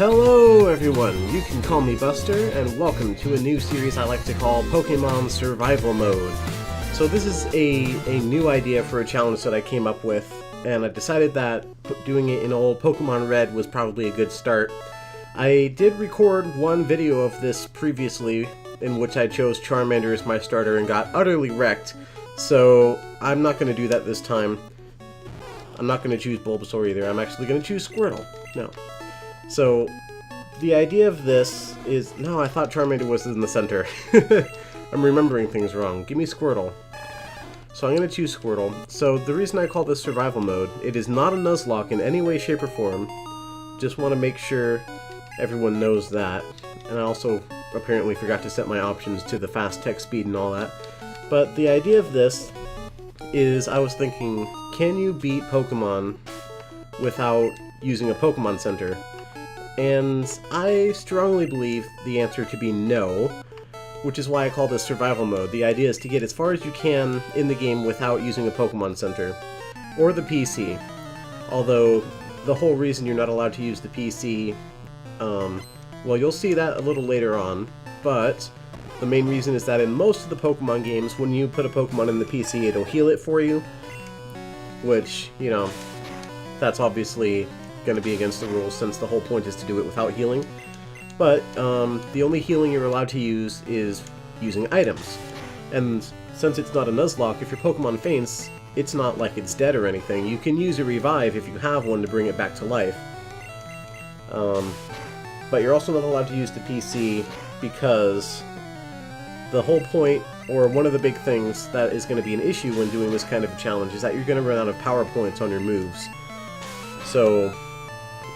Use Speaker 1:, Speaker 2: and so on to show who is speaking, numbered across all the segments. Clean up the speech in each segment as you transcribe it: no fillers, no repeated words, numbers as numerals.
Speaker 1: Hello everyone, you can call me Buster, and welcome to a new series I like to call Pokémon Survival Mode. So this is a new idea for a challenge that I came up with, and I decided that doing it in old Pokemon Red was probably a good start. I did record one video of this previously, in which I chose Charmander as my starter and got utterly wrecked, so I'm not going to do that this time. I'm not going to choose Bulbasaur either, I'm actually going to choose Squirtle. No. So, the idea of this is... No, I thought Charmander was in the center. I'm remembering things wrong. Give me Squirtle. So I'm going to choose Squirtle. So the reason I call this survival mode, it is not a Nuzlocke in any way, shape, or form. Just want to make sure everyone knows that. And I also apparently forgot to set my options to the fast text speed and all that. But the idea of this is I was thinking, can you beat Pokemon without using a Pokemon Center? And I strongly believe the answer to be no, which is why I call this survival mode. The idea is to get as far as you can in the game without using a Pokemon Center, or the PC. Although, the whole reason you're not allowed to use the PC, well, you'll see that a little later on, but the main reason is that in most of the Pokemon games, when you put a Pokemon in the PC, it'll heal it for you, which, you know, that's obviously going to be against the rules since the whole point is to do it without healing. But the only healing you're allowed to use is using items. And since it's not a Nuzlocke, if your Pokemon faints, it's not like it's dead or anything. You can use a revive if you have one to bring it back to life. But you're also not allowed to use the PC because the whole point, or one of the big things that is going to be an issue when doing this kind of a challenge, is that you're going to run out of power points on your moves. So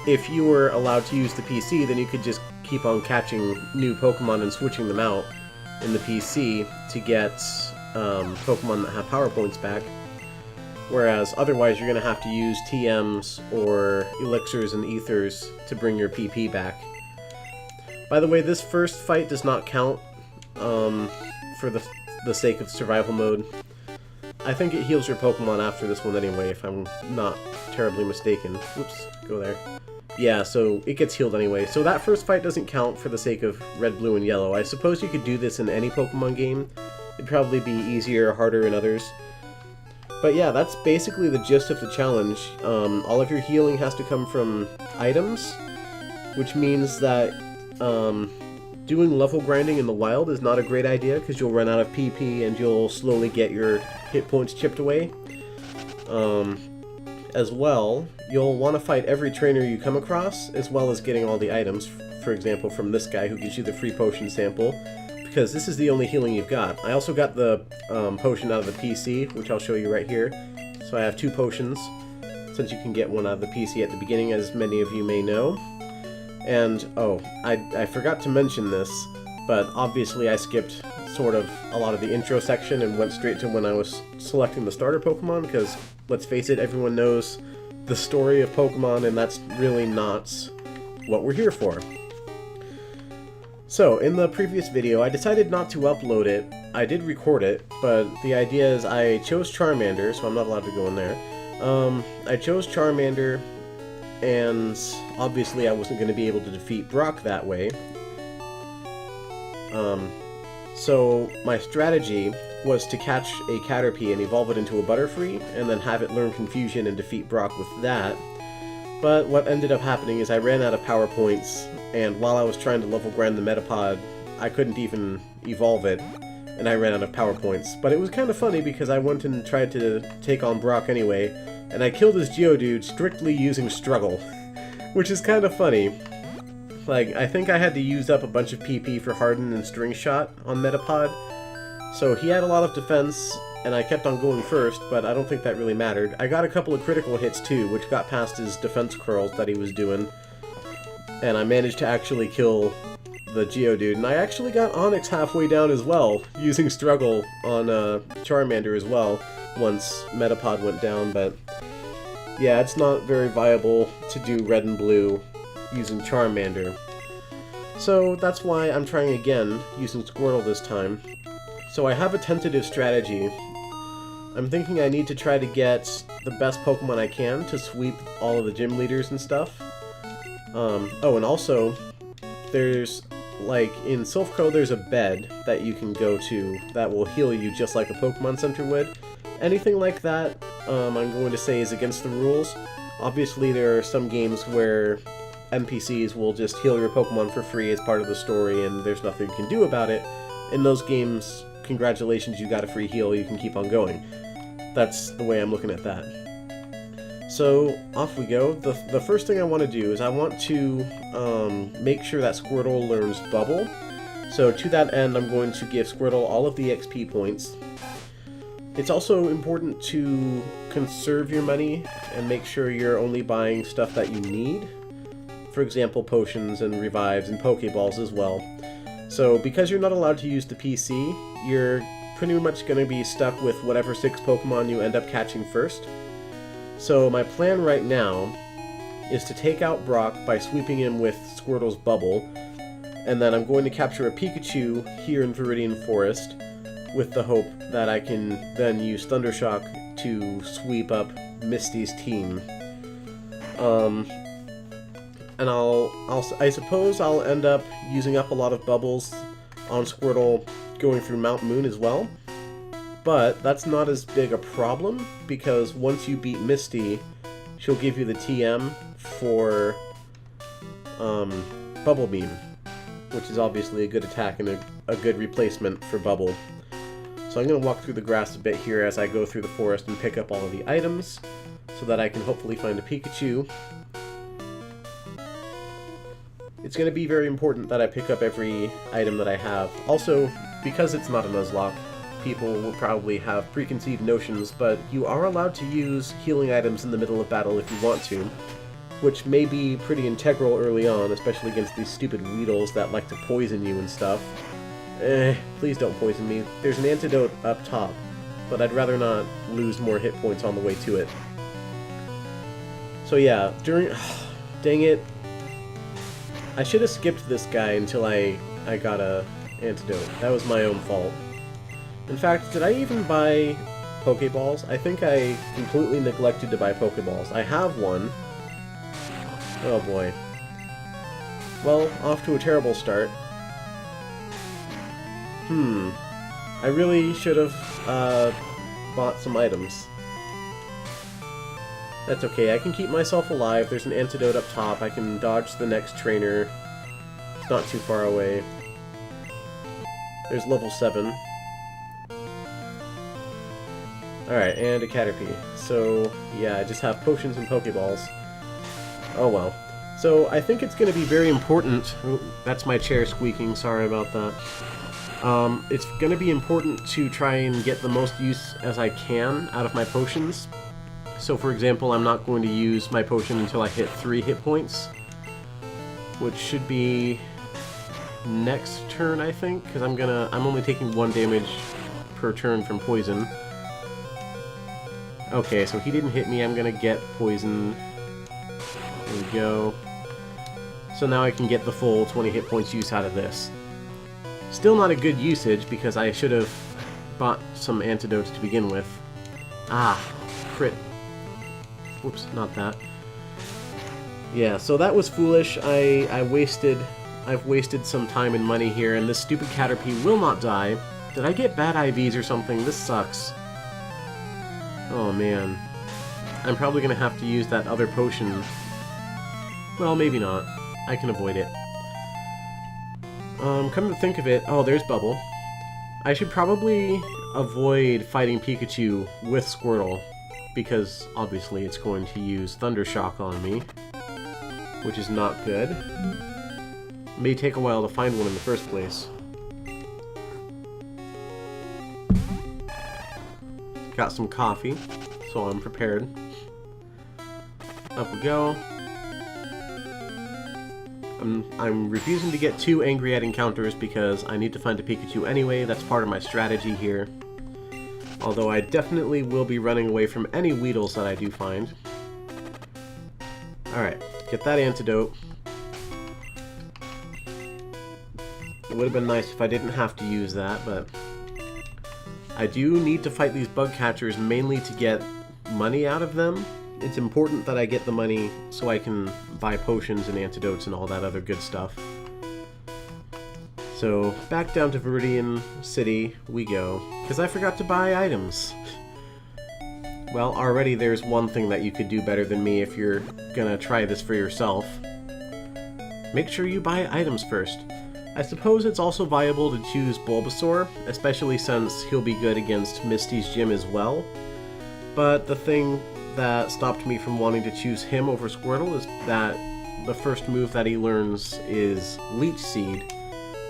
Speaker 1: if you were allowed to use the PC, then you could just keep on catching new Pokemon and switching them out in the PC to get Pokemon that have power points back. Whereas otherwise you're going to have to use TMs or elixirs and ethers to bring your PP back. By the way, this first fight does not count for the sake of survival mode. I think it heals your Pokemon after this one anyway, if I'm not terribly mistaken. Whoops, go there. Yeah, so it gets healed anyway. So that first fight doesn't count for the sake of Red, Blue, and Yellow. I suppose you could do this in any Pokemon game. It'd probably be easier or harder in others. But yeah, that's basically the gist of the challenge. All of your healing has to come from items, which means that doing level grinding in the wild is not a great idea because you'll run out of PP and you'll slowly get your hit points chipped away. As well, you'll want to fight every trainer you come across, as well as getting all the items, for example from this guy who gives you the free potion sample, because this is the only healing you've got. I also got the potion out of the PC, which I'll show you right here. So I have 2 potions, since you can get one out of the PC at the beginning, as many of you may know. And, oh, I forgot to mention this, but obviously I skipped sort of a lot of the intro section and went straight to when I was selecting the starter Pokemon, because, let's face it, everyone knows the story of Pokemon, and that's really not what we're here for. So, in the previous video, I decided not to upload it. I did record it, but the idea is I chose Charmander, so I'm not allowed to go in there. I chose Charmander, and obviously I wasn't going to be able to defeat Brock that way. So my strategy was to catch a Caterpie and evolve it into a Butterfree, and then have it learn Confusion and defeat Brock with that. But what ended up happening is I ran out of power points, and while I was trying to level grind the Metapod, I couldn't even evolve it, and I ran out of power points. But it was kind of funny because I went and tried to take on Brock anyway, and I killed his Geodude strictly using Struggle, which is kind of funny. Like, I think I had to use up a bunch of PP for Harden and String Shot on Metapod, so he had a lot of defense, and I kept on going first, but I don't think that really mattered. I got a couple of critical hits too, which got past his defense curls that he was doing, and I managed to actually kill the Geodude, and I actually got Onix halfway down as well, using Struggle on Charmander as well, once Metapod went down, but yeah, it's not very viable to do Red and Blue using Charmander. So that's why I'm trying again, using Squirtle this time. So I have a tentative strategy. I'm thinking I need to try to get the best Pokemon I can to sweep all of the gym leaders and stuff. Oh, and also, there's, like, in Silphco, there's a bed that you can go to that will heal you just like a Pokemon Center would. Anything like that, I'm going to say is against the rules. Obviously, there are some games where NPCs will just heal your Pokemon for free as part of the story, and there's nothing you can do about it. In those games, congratulations, you got a free heal, you can keep on going. That's the way I'm looking at that. So, off we go. The first thing I want to do is I want to make sure that Squirtle learns Bubble. So to that end, I'm going to give Squirtle all of the XP points. It's also important to conserve your money and make sure you're only buying stuff that you need. For example, potions and revives and Pokeballs as well. So because you're not allowed to use the PC, you're pretty much going to be stuck with whatever 6 Pokemon you end up catching first. So my plan right now is to take out Brock by sweeping him with Squirtle's Bubble, and then I'm going to capture a Pikachu here in Viridian Forest with the hope that I can then use Thundershock to sweep up Misty's team. And I suppose I'll end up using up a lot of bubbles on Squirtle going through Mount Moon as well. But that's not as big a problem, because once you beat Misty, she'll give you the TM for Bubble Beam, which is obviously a good attack and a good replacement for Bubble. So I'm going to walk through the grass a bit here as I go through the forest and pick up all of the items, so that I can hopefully find a Pikachu. It's going to be very important that I pick up every item that I have. Also, because it's not a Nuzlocke, people will probably have preconceived notions, but you are allowed to use healing items in the middle of battle if you want to, which may be pretty integral early on, especially against these stupid Weedles that like to poison you and stuff. Please don't poison me. There's an antidote up top, but I'd rather not lose more hit points on the way to it. So yeah, dang it. I should have skipped this guy until I got a antidote. That was my own fault. In fact, did I even buy Pokeballs? I think I completely neglected to buy Pokeballs. I have one. Oh boy. Well, off to a terrible start. I really should have bought some items. That's okay, I can keep myself alive. There's an antidote up top. I can dodge the next trainer. It's not too far away. There's level 7. Alright, and a Caterpie. So, yeah, I just have potions and Pokeballs. Oh well. So, I think it's going to be very important... Oh, that's my chair squeaking, sorry about that. It's going to be important to try and get the most use as I can out of my potions. So, for example, I'm not going to use my potion until I hit 3 hit points, which should be next turn, I think, because I'm only taking 1 damage per turn from poison. Okay, so he didn't hit me, I'm gonna get poison. There we go. So now I can get the full 20 hit points use out of this. Still not a good usage, because I should have bought some antidotes to begin with. Ah, crit. Whoops, not that. Yeah, so that was foolish. I've wasted some time and money here, and this stupid Caterpie will not die. Did I get bad IVs or something? This sucks. Oh man. I'm probably gonna have to use that other potion. Well, maybe not. I can avoid it. Come to think of it... Oh, there's Bubble. I should probably avoid fighting Pikachu with Squirtle, because obviously it's going to use Thundershock on me, which is not good. It may take a while to find one in the first place. Got some coffee, so I'm prepared. Up we go. I'm refusing to get too angry at encounters because I need to find a Pikachu anyway. That's part of my strategy here. Although I definitely will be running away from any Weedles that I do find. Alright, get that antidote. It would have been nice if I didn't have to use that, but... I do need to fight these bug catchers mainly to get money out of them, it's important that I get the money so I can buy potions and antidotes and all that other good stuff. So, back down to Viridian City we go, because I forgot to buy items. Well, already there's one thing that you could do better than me if you're gonna try this for yourself. Make sure you buy items first. I suppose it's also viable to choose Bulbasaur, especially since he'll be good against Misty's gym as well. But the thing that stopped me from wanting to choose him over Squirtle is that the first move that he learns is Leech Seed,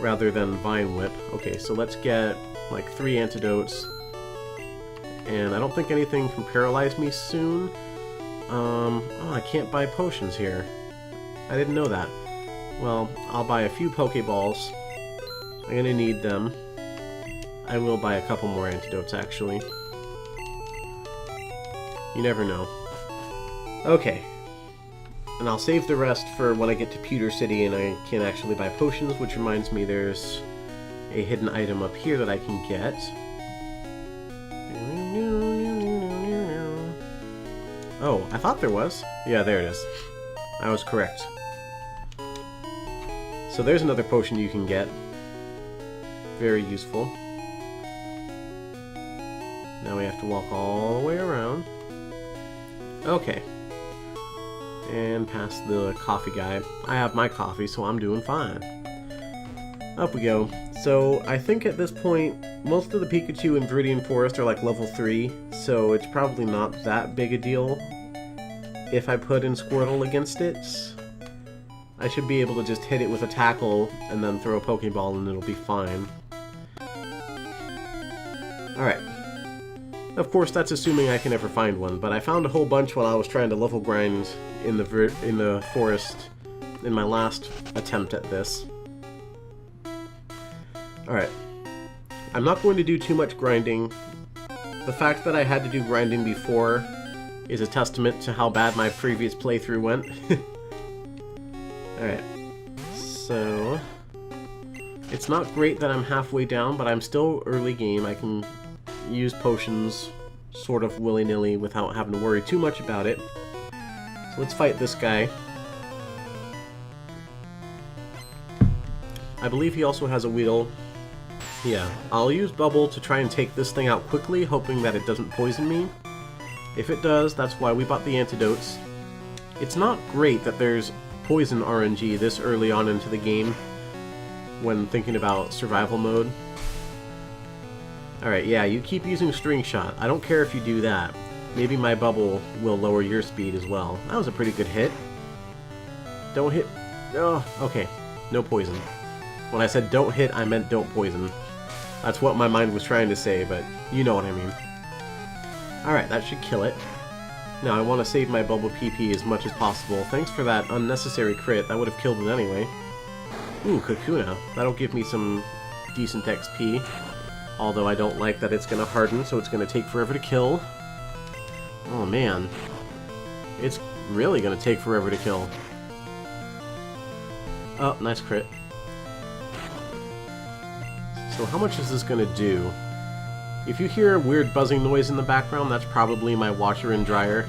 Speaker 1: rather than Vine Whip. Okay, so let's get like 3 antidotes. And I don't think anything can paralyze me soon. Oh, I can't buy potions here. I didn't know that. Well, I'll buy a few Pokeballs. I'm gonna need them. I will buy a couple more antidotes, actually. You never know. Okay. And I'll save the rest for when I get to Pewter City and I can actually buy potions, which reminds me there's a hidden item up here that I can get. Oh, I thought there was. Yeah, there it is. I was correct. So there's another potion you can get. Very useful. Now we have to walk all the way around. Okay. And past the coffee guy. I have my coffee, so I'm doing fine. Up we go. So, I think at this point, most of the Pikachu in Viridian Forest are like level 3, so it's probably not that big a deal if I put in Squirtle against it. I should be able to just hit it with a tackle and then throw a Pokeball and it'll be fine. Alright. Of course, that's assuming I can ever find one, but I found a whole bunch while I was trying to level grind in the forest in my last attempt at this. Alright. I'm not going to do too much grinding. The fact that I had to do grinding before is a testament to how bad my previous playthrough went. Alright. So... it's not great that I'm halfway down, but I'm still early game. I can use potions sort of willy-nilly without having to worry too much about it. So let's fight this guy. I believe he also has a Weedle. Yeah, I'll use Bubble to try and take this thing out quickly, hoping that it doesn't poison me. If it does, that's why we bought the antidotes. It's not great that there's poison RNG this early on into the game when thinking about survival mode. Alright, yeah, you keep using String Shot. I don't care if you do that. Maybe my Bubble will lower your speed as well. That was a pretty good hit. Don't hit... oh, okay. No poison. When I said don't hit, I meant don't poison. That's what my mind was trying to say, but you know what I mean. Alright, that should kill it. Now, I want to save my Bubble PP as much as possible. Thanks for that unnecessary crit. That would have killed it anyway. Ooh, Kakuna. That'll give me some decent XP. Although I don't like that it's going to harden, so it's going to take forever to kill. Oh, man. It's really going to take forever to kill. Oh, nice crit. So how much is this going to do? If you hear a weird buzzing noise in the background, that's probably my washer and dryer.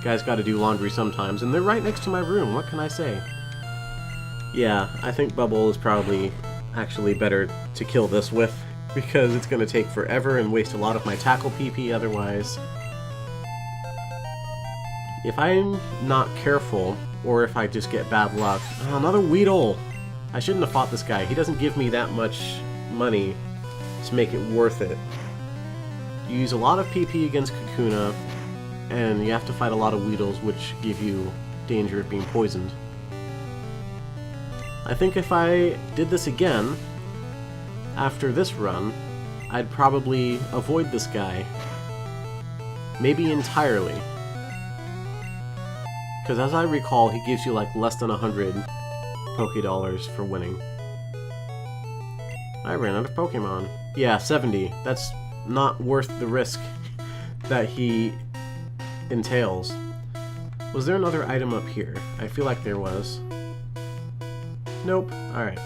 Speaker 1: Guys gotta do laundry sometimes, and they're right next to my room, what can I say? Yeah, I think Bubble is probably actually better to kill this with, because it's gonna take forever and waste a lot of my tackle PP otherwise. If I'm not careful, or if I just get bad luck... oh, another Weedle! I shouldn't have fought this guy. He doesn't give me that much money to make it worth it. You use a lot of PP against Kakuna, and you have to fight a lot of Weedles, which give you danger of being poisoned. I think if I did this again, after this run, I'd probably avoid this guy. Maybe entirely. Because as I recall, he gives you like less than 100 Pokédollars for winning. I ran out of Pokemon. Yeah, 70. That's not worth the risk that he entails. Was there another item up here? I feel like there was. Nope. Alright.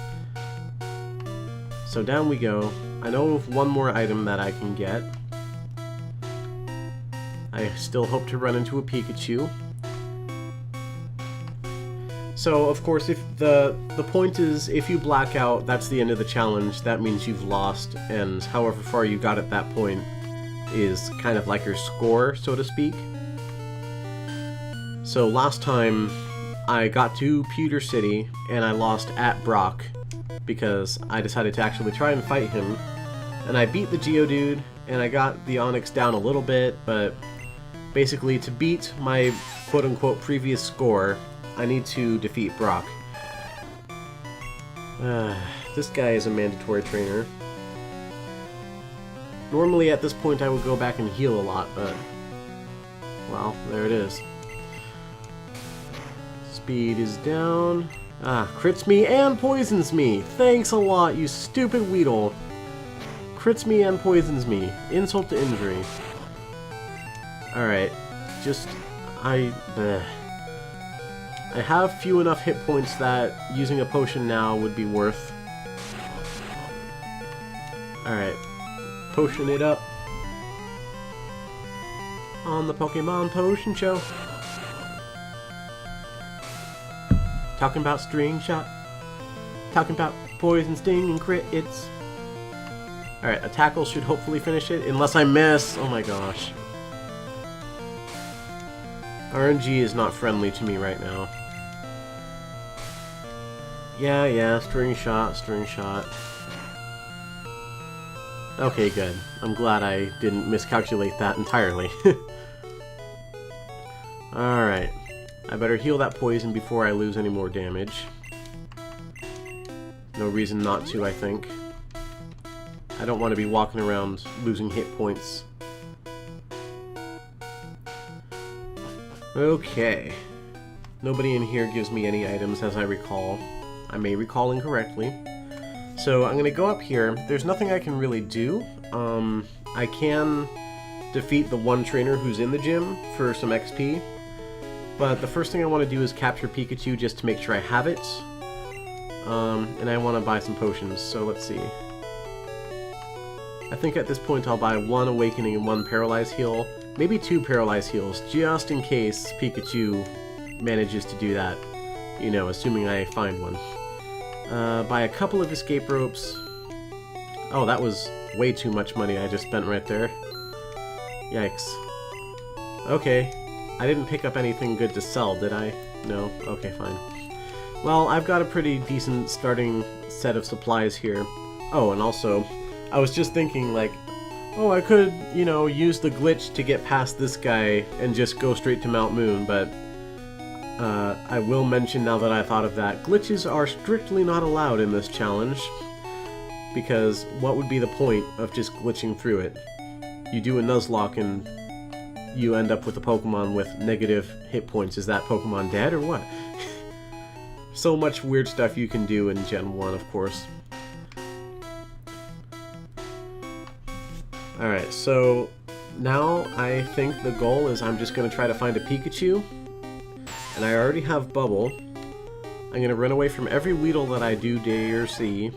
Speaker 1: So down we go. I know of one more item that I can get. I still hope to run into a Pikachu. So, of course, if the point is, if you black out, that's the end of the challenge. That means you've lost, and however far you got at that point is kind of like your score, so to speak. So last time, I got to Pewter City, and I lost at Brock, because I decided to actually try and fight him. And I beat the Geodude, and I got the Onix down a little bit, but basically to beat my quote-unquote previous score, I need to defeat Brock. This guy is a mandatory trainer. Normally at this point I would go back and heal a lot, but... well, there it is. Speed is down. Crits me and poisons me! Thanks a lot, you stupid Weedle! Crits me and poisons me. Insult to injury. Alright. Just... I have few enough hit points that using a potion now would be worth. Alright. Potion it up. On the Pokemon Potion Show. Talking about string shot. Talking about poison, sting, and crit. It's... alright, a tackle should hopefully finish it, unless I miss. Oh my gosh. RNG is not friendly to me right now. Yeah, string shot, string shot. Okay, good. I'm glad I didn't miscalculate that entirely. Alright. I better heal that poison before I lose any more damage. No reason not to, I think. I don't want to be walking around losing hit points. Okay. Nobody in here gives me any items, as I recall. I may recall incorrectly. So I'm going to go up here. There's nothing I can really do. I can defeat the one trainer who's in the gym for some XP. But the first thing I want to do is capture Pikachu just to make sure I have it. And I want to buy some potions, so let's see. I think at this point I'll buy one Awakening and one Paralyze Heal. Maybe two Paralyze Heals, just in case Pikachu manages to do that. You know, assuming I find one. Buy a couple of Escape Ropes. Oh, that was way too much money I just spent right there. Yikes. Okay. I didn't pick up anything good to sell, did I? No? Okay, fine. Well, I've got a pretty decent starting set of supplies here. Oh, and also, I was just thinking, like, oh, I could, you know, use the glitch to get past this guy and just go straight to Mount Moon, but I will mention now that I thought of that, glitches are strictly not allowed in this challenge, because what would be the point of just glitching through it? You do a Nuzlocke and you end up with a Pokemon with negative hit points. Is that Pokemon dead or what? So much weird stuff you can do in Gen 1, of course. Alright, so now I think the goal is I'm just going to try to find a Pikachu. And I already have Bubble. I'm going to run away from every Weedle that I do dare see.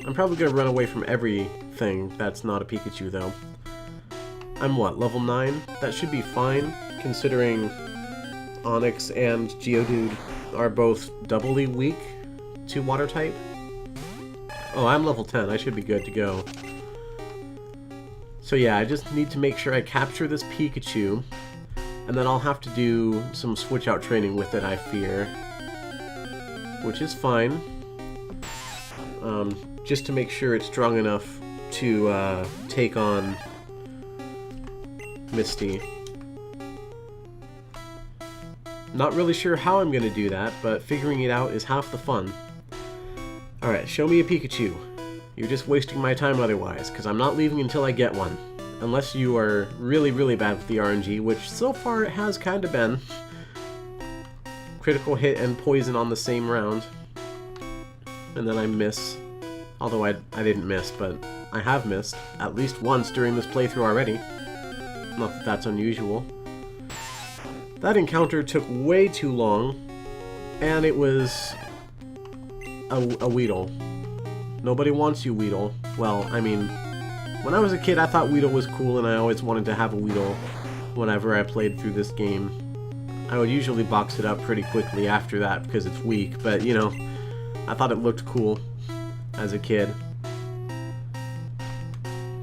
Speaker 1: I'm probably going to run away from everything that's not a Pikachu, though. I'm what, level 9? That should be fine, considering Onix and Geodude are both doubly weak to Water type. Oh, I'm level 10. I should be good to go. So yeah, I just need to make sure I capture this Pikachu, and then I'll have to do some switch-out training with it, I fear. Which is fine. Just to make sure it's strong enough to take on Misty. Not really sure how I'm going to do that, but figuring it out is half the fun. Alright, show me a Pikachu. You're just wasting my time otherwise, because I'm not leaving until I get one. Unless you are really, really bad with the RNG, which so far it has kind of been. Critical hit and poison on the same round. And then I miss. Although I didn't miss, but I have missed. At least once during this playthrough already. Not that that's unusual. That encounter took way too long, and it was a Weedle. Nobody wants you, Weedle. Well, I mean, when I was a kid I thought Weedle was cool and I always wanted to have a Weedle. whenever I played through this game. I would usually box it up pretty quickly after that because it's weak, but you know, I thought it looked cool as a kid.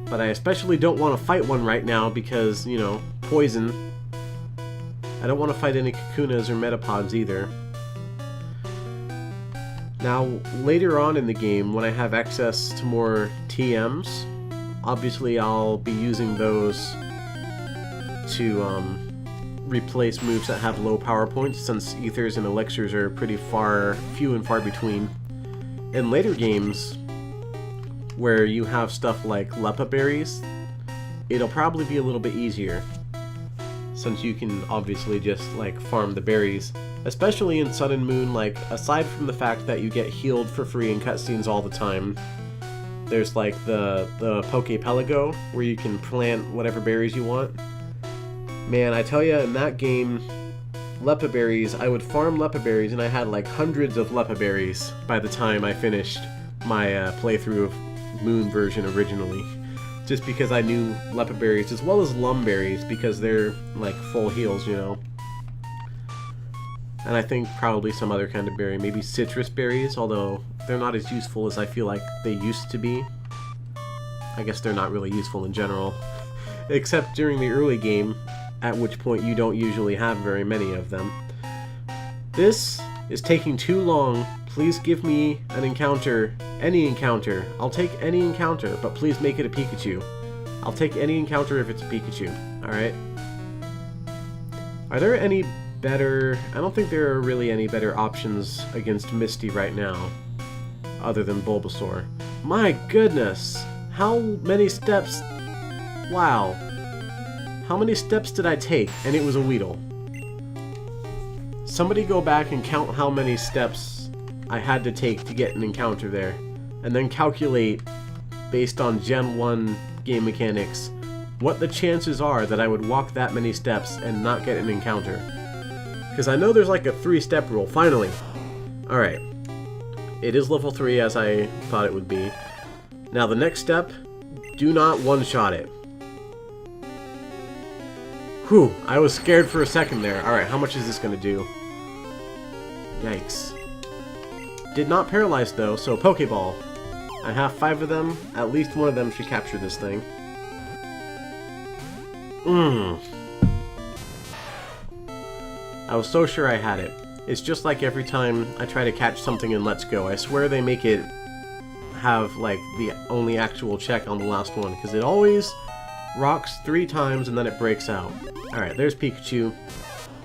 Speaker 1: But I especially don't want to fight one right now because, you know, poison. I don't want to fight any Kakunas or Metapods either. Now, later on in the game, when I have access to more TMs, obviously I'll be using those to replace moves that have low power points, since ethers and elixirs are pretty few and far between. In later games, where you have stuff like Lepa berries, it'll probably be a little bit easier, since you can obviously just like farm the berries. Especially in Sun and Moon, like, aside from the fact that you get healed for free in cutscenes all the time, there's like the Poképelago, where you can plant whatever berries you want. Man, I tell ya, in that game, Lepa berries, I would farm Lepa berries, and I had like hundreds of Lepa berries by the time I finished my playthrough of Moon version originally. Just because I knew Lepa berries, as well as Lum berries, because they're like full heals, you know. And I think probably some other kind of berry, maybe citrus berries, although they're not as useful as I feel like they used to be. I guess they're not really useful in general, except during the early game, at which point you don't usually have very many of them. This is taking too long. Please give me an encounter, any encounter. I'll take any encounter, but please make it a Pikachu. I'll take any encounter if it's a Pikachu, alright? Are there any better... I don't think there are really any better options against Misty right now, other than Bulbasaur. My goodness! How many steps... Wow. How many steps did I take? And it was a Weedle. Somebody go back and count how many steps I had to take to get an encounter there, and then calculate, based on Gen 1 game mechanics, what the chances are that I would walk that many steps and not get an encounter. Because I know there's like a 3-step rule, finally! Alright. It is level 3 as I thought it would be. Now the next step, do not one-shot it. Whew, I was scared for a second there. Alright, how much is this gonna do? Yikes. Did not paralyze though, so Pokeball. I have 5 of them, at least one of them should capture this thing. I was so sure I had it. It's just like every time I try to catch something in Let's Go. I swear they make it have, like, the only actual check on the last one, because it always rocks 3 times and then it breaks out. Alright, there's Pikachu.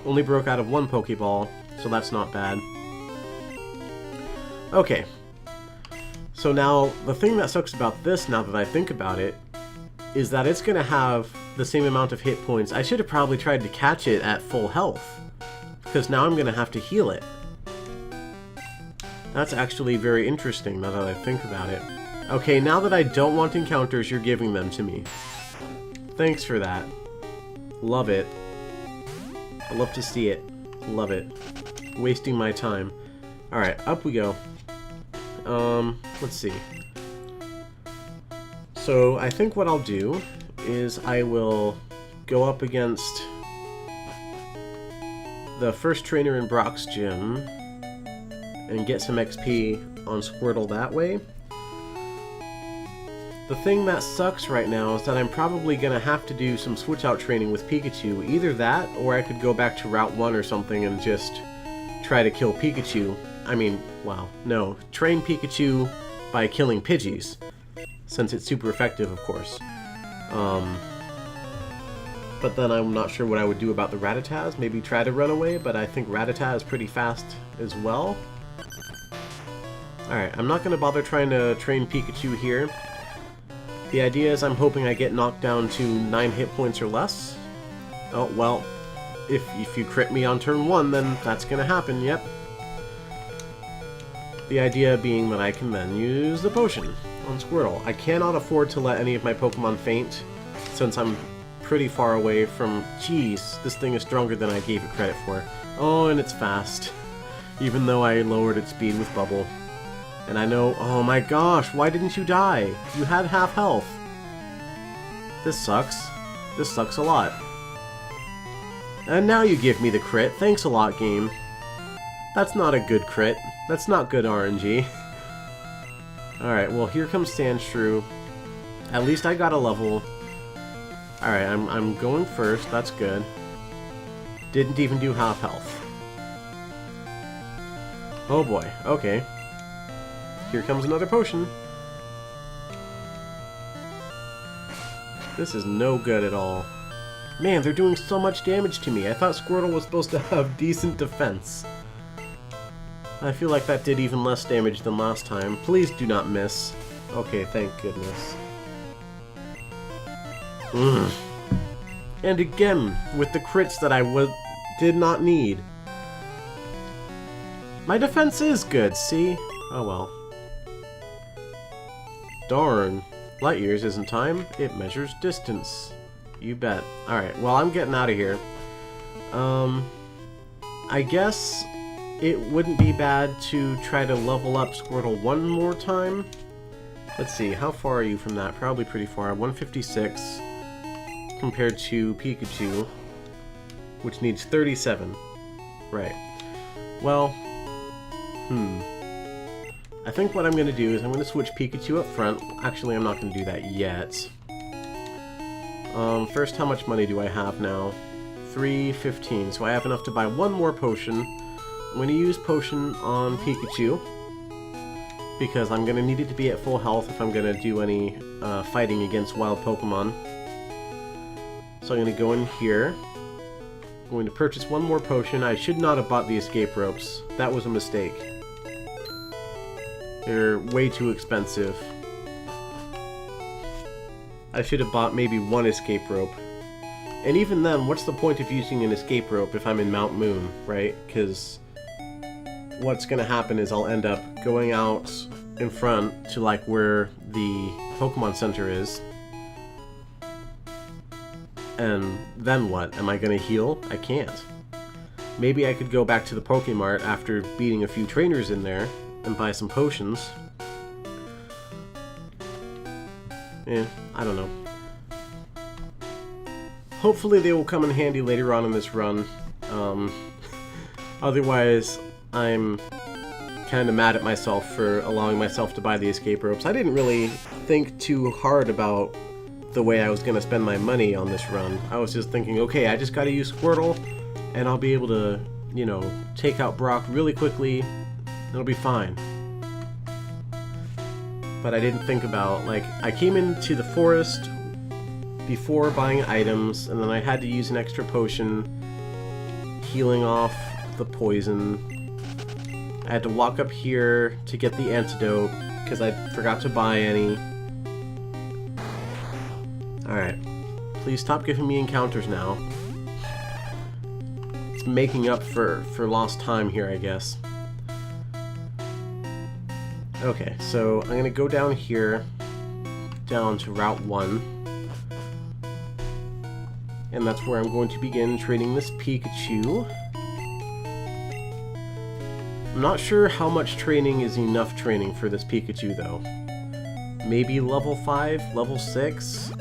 Speaker 1: Only broke out of 1 Pokeball, so that's not bad. Okay. So now, the thing that sucks about this, now that I think about it, is that it's going to have the same amount of hit points. I should have probably tried to catch it at full health, because now I'm going to have to heal it. That's actually very interesting, now that I think about it. Okay, now that I don't want encounters, you're giving them to me. Thanks for that. Love it. I love to see it. Love it. Wasting my time. Alright, up we go. Let's see. So, I think what I'll do is I will go up against the first trainer in Brock's gym and get some XP on Squirtle that way. The thing that sucks right now is that I'm probably going to have to do some switch-out training with Pikachu. Either that, or I could go back to Route 1 or something and just try to kill Pikachu. I mean, wow, no. Train Pikachu by killing Pidgeys, since it's super effective, of course. But then I'm not sure what I would do about the Rattatas. Maybe try to run away, but I think Rattata is pretty fast as well. Alright, I'm not going to bother trying to train Pikachu here. The idea is I'm hoping I get knocked down to 9 hit points or less. Oh, well, if you crit me on turn 1, then that's going to happen, yep. The idea being that I can then use the potion on Squirtle. I cannot afford to let any of my Pokemon faint, since I'm pretty far away from... Jeez, this thing is stronger than I gave it credit for. Oh, and it's fast. Even though I lowered its speed with Bubble. And I know... Oh my gosh, why didn't you die? You had half health. This sucks. This sucks a lot. And now you give me the crit. Thanks a lot, game. That's not a good crit. That's not good RNG. Alright, well, here comes Sandshrew. At least I got a level. Alright, I'm going first. That's good. Didn't even do half health. Oh boy, okay. Here comes another potion. This is no good at all. Man, they're doing so much damage to me. I thought Squirtle was supposed to have decent defense. I feel like that did even less damage than last time. Please do not miss. Okay, thank goodness. And again, with the crits that I did not need. My defense is good, see? Oh well. Darn. Light years isn't time, it measures distance. You bet. Alright, well, I'm getting out of here. I guess it wouldn't be bad to try to level up Squirtle one more time. Let's see, how far are you from that? Probably pretty far. 156 compared to Pikachu, which needs 37. Right. Well, I think what I'm going to do is I'm going to switch Pikachu up front. Actually, I'm not going to do that yet. First, how much money do I have now? 315, so I have enough to buy one more potion. I'm going to use potion on Pikachu, because I'm going to need it to be at full health if I'm going to do any fighting against wild Pokemon. So I'm going to go in here. I'm going to purchase one more potion. I should not have bought the escape ropes. That was a mistake. They're way too expensive. I should have bought maybe one escape rope. And even then, what's the point of using an escape rope if I'm in Mount Moon, right? Because what's going to happen is I'll end up going out in front to like where the Pokemon Center is. And then what? Am I going to heal? I can't. Maybe I could go back to the Pokemart after beating a few trainers in there and buy some potions. I don't know. Hopefully they will come in handy later on in this run. Otherwise, I'm kind of mad at myself for allowing myself to buy the escape ropes. I didn't really think too hard about the way I was going to spend my money on this run. I was just thinking, okay, I just got to use Squirtle, and I'll be able to, you know, take out Brock really quickly. It'll be fine. But I didn't think about, like, I came into the forest before buying items, and then I had to use an extra potion, healing off the poison. I had to walk up here to get the antidote, because I forgot to buy any. Alright. Please stop giving me encounters now. It's making up for lost time here, I guess. Okay, so I'm going to go down here, down to Route 1. And that's where I'm going to begin training this Pikachu. I'm not sure how much training is enough training for this Pikachu, though. Maybe level 5, level 6?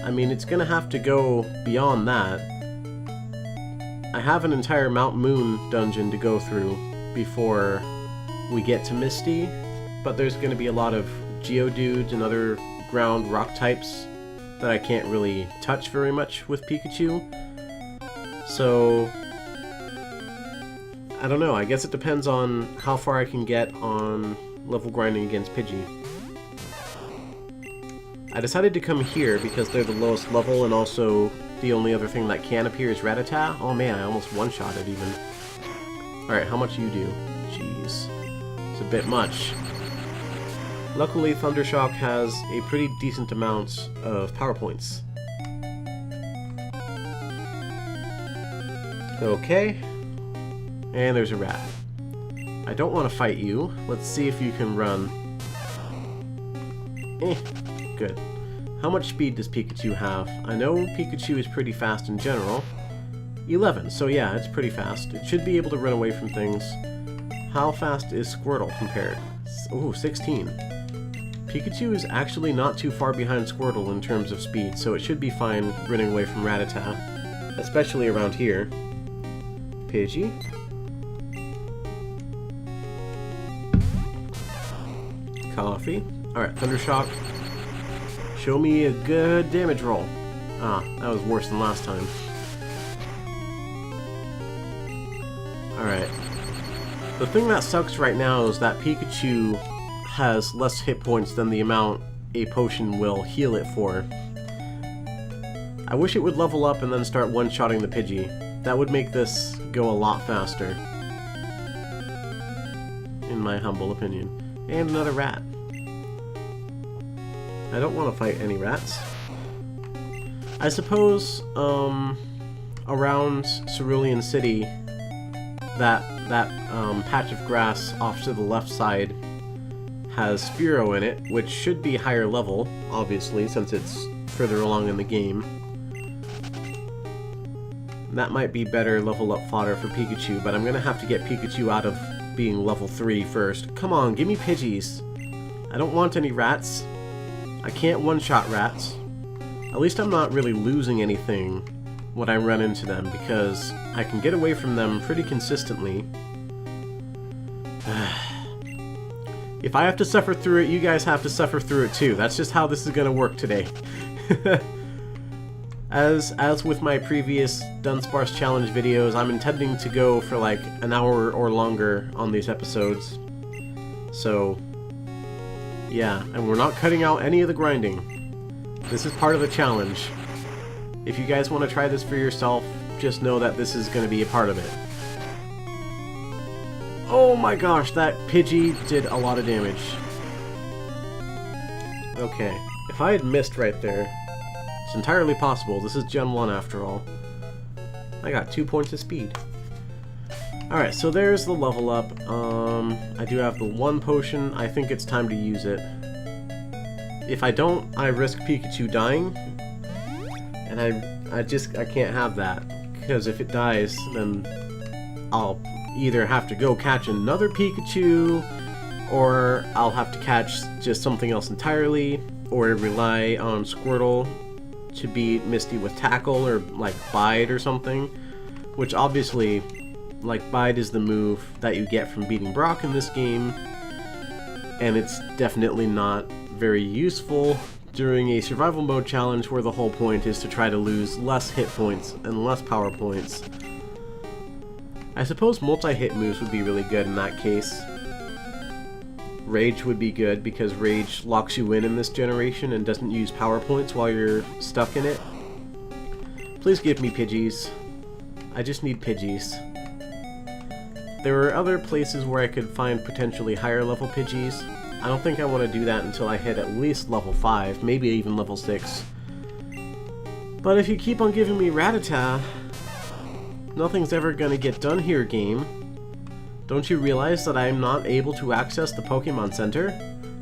Speaker 1: I mean, it's going to have to go beyond that. I have an entire Mount Moon dungeon to go through before we get to Misty. But there's going to be a lot of Geodudes and other ground rock types that I can't really touch very much with Pikachu. So, I don't know, I guess it depends on how far I can get on level grinding against Pidgey. I decided to come here because they're the lowest level, and also the only other thing that can appear is Rattata. Oh man, I almost one-shot it even. Alright, how much do you do? Jeez. It's a bit much. Luckily, Thundershock has a pretty decent amount of power points. Okay. And there's a rat. I don't want to fight you. Let's see if you can run. Good. How much speed does Pikachu have? I know Pikachu is pretty fast in general. 11, so yeah, it's pretty fast. It should be able to run away from things. How fast is Squirtle compared? Ooh, 16. Pikachu is actually not too far behind Squirtle in terms of speed, so it should be fine running away from Rattata, especially around here. Pidgey. Coffee. Alright, Thundershock. Show me a good damage roll. Ah, that was worse than last time. Alright. The thing that sucks right now is that Pikachu has less hit points than the amount a potion will heal it for. I wish it would level up and then start one-shotting the Pidgey. That would make this go a lot faster. In my humble opinion. And another rat. I don't want to fight any rats. I suppose, around Cerulean City, that patch of grass off to the left side has Spearow in it, which should be higher level, obviously, since it's further along in the game. That might be better level up fodder for Pikachu, but I'm gonna have to get Pikachu out of being level 3 first. Come on, give me Pidgeys. I don't want any rats. I can't one-shot rats. At least I'm not really losing anything when I run into them, because I can get away from them pretty consistently. If I have to suffer through it, you guys have to suffer through it too. That's just how this is gonna work today. As with my previous Dunsparce Challenge videos, I'm intending to go for like an hour or longer on these episodes. So, yeah, and we're not cutting out any of the grinding. This is part of the challenge. If you guys want to try this for yourself, just know that this is going to be a part of it. Oh my gosh, that Pidgey did a lot of damage. Okay, if I had missed right there, it's entirely possible. This is Gen 1 after all. I got 2 points of speed. Alright, so there's the level up. I do have the 1 potion. I think it's time to use it. If I don't, I risk Pikachu dying. And I can't have that. Because if it dies, then I'll either have to go catch another Pikachu, or I'll have to catch just something else entirely, or rely on Squirtle to beat Misty with Tackle, or like Bide or something. Which obviously, like, Bide is the move that you get from beating Brock in this game, and it's definitely not very useful during a survival mode challenge where the whole point is to try to lose less hit points and less power points. I suppose multi-hit moves would be really good in that case. Rage would be good because Rage locks you in this generation and doesn't use power points while you're stuck in it. Please give me Pidgeys. I just need Pidgeys. There are other places where I could find potentially higher level Pidgeys. I don't think I want to do that until I hit at least level 5, maybe even level 6. But if you keep on giving me Rattata, nothing's ever gonna get done here, game. Don't you realize that I'm not able to access the Pokemon Center?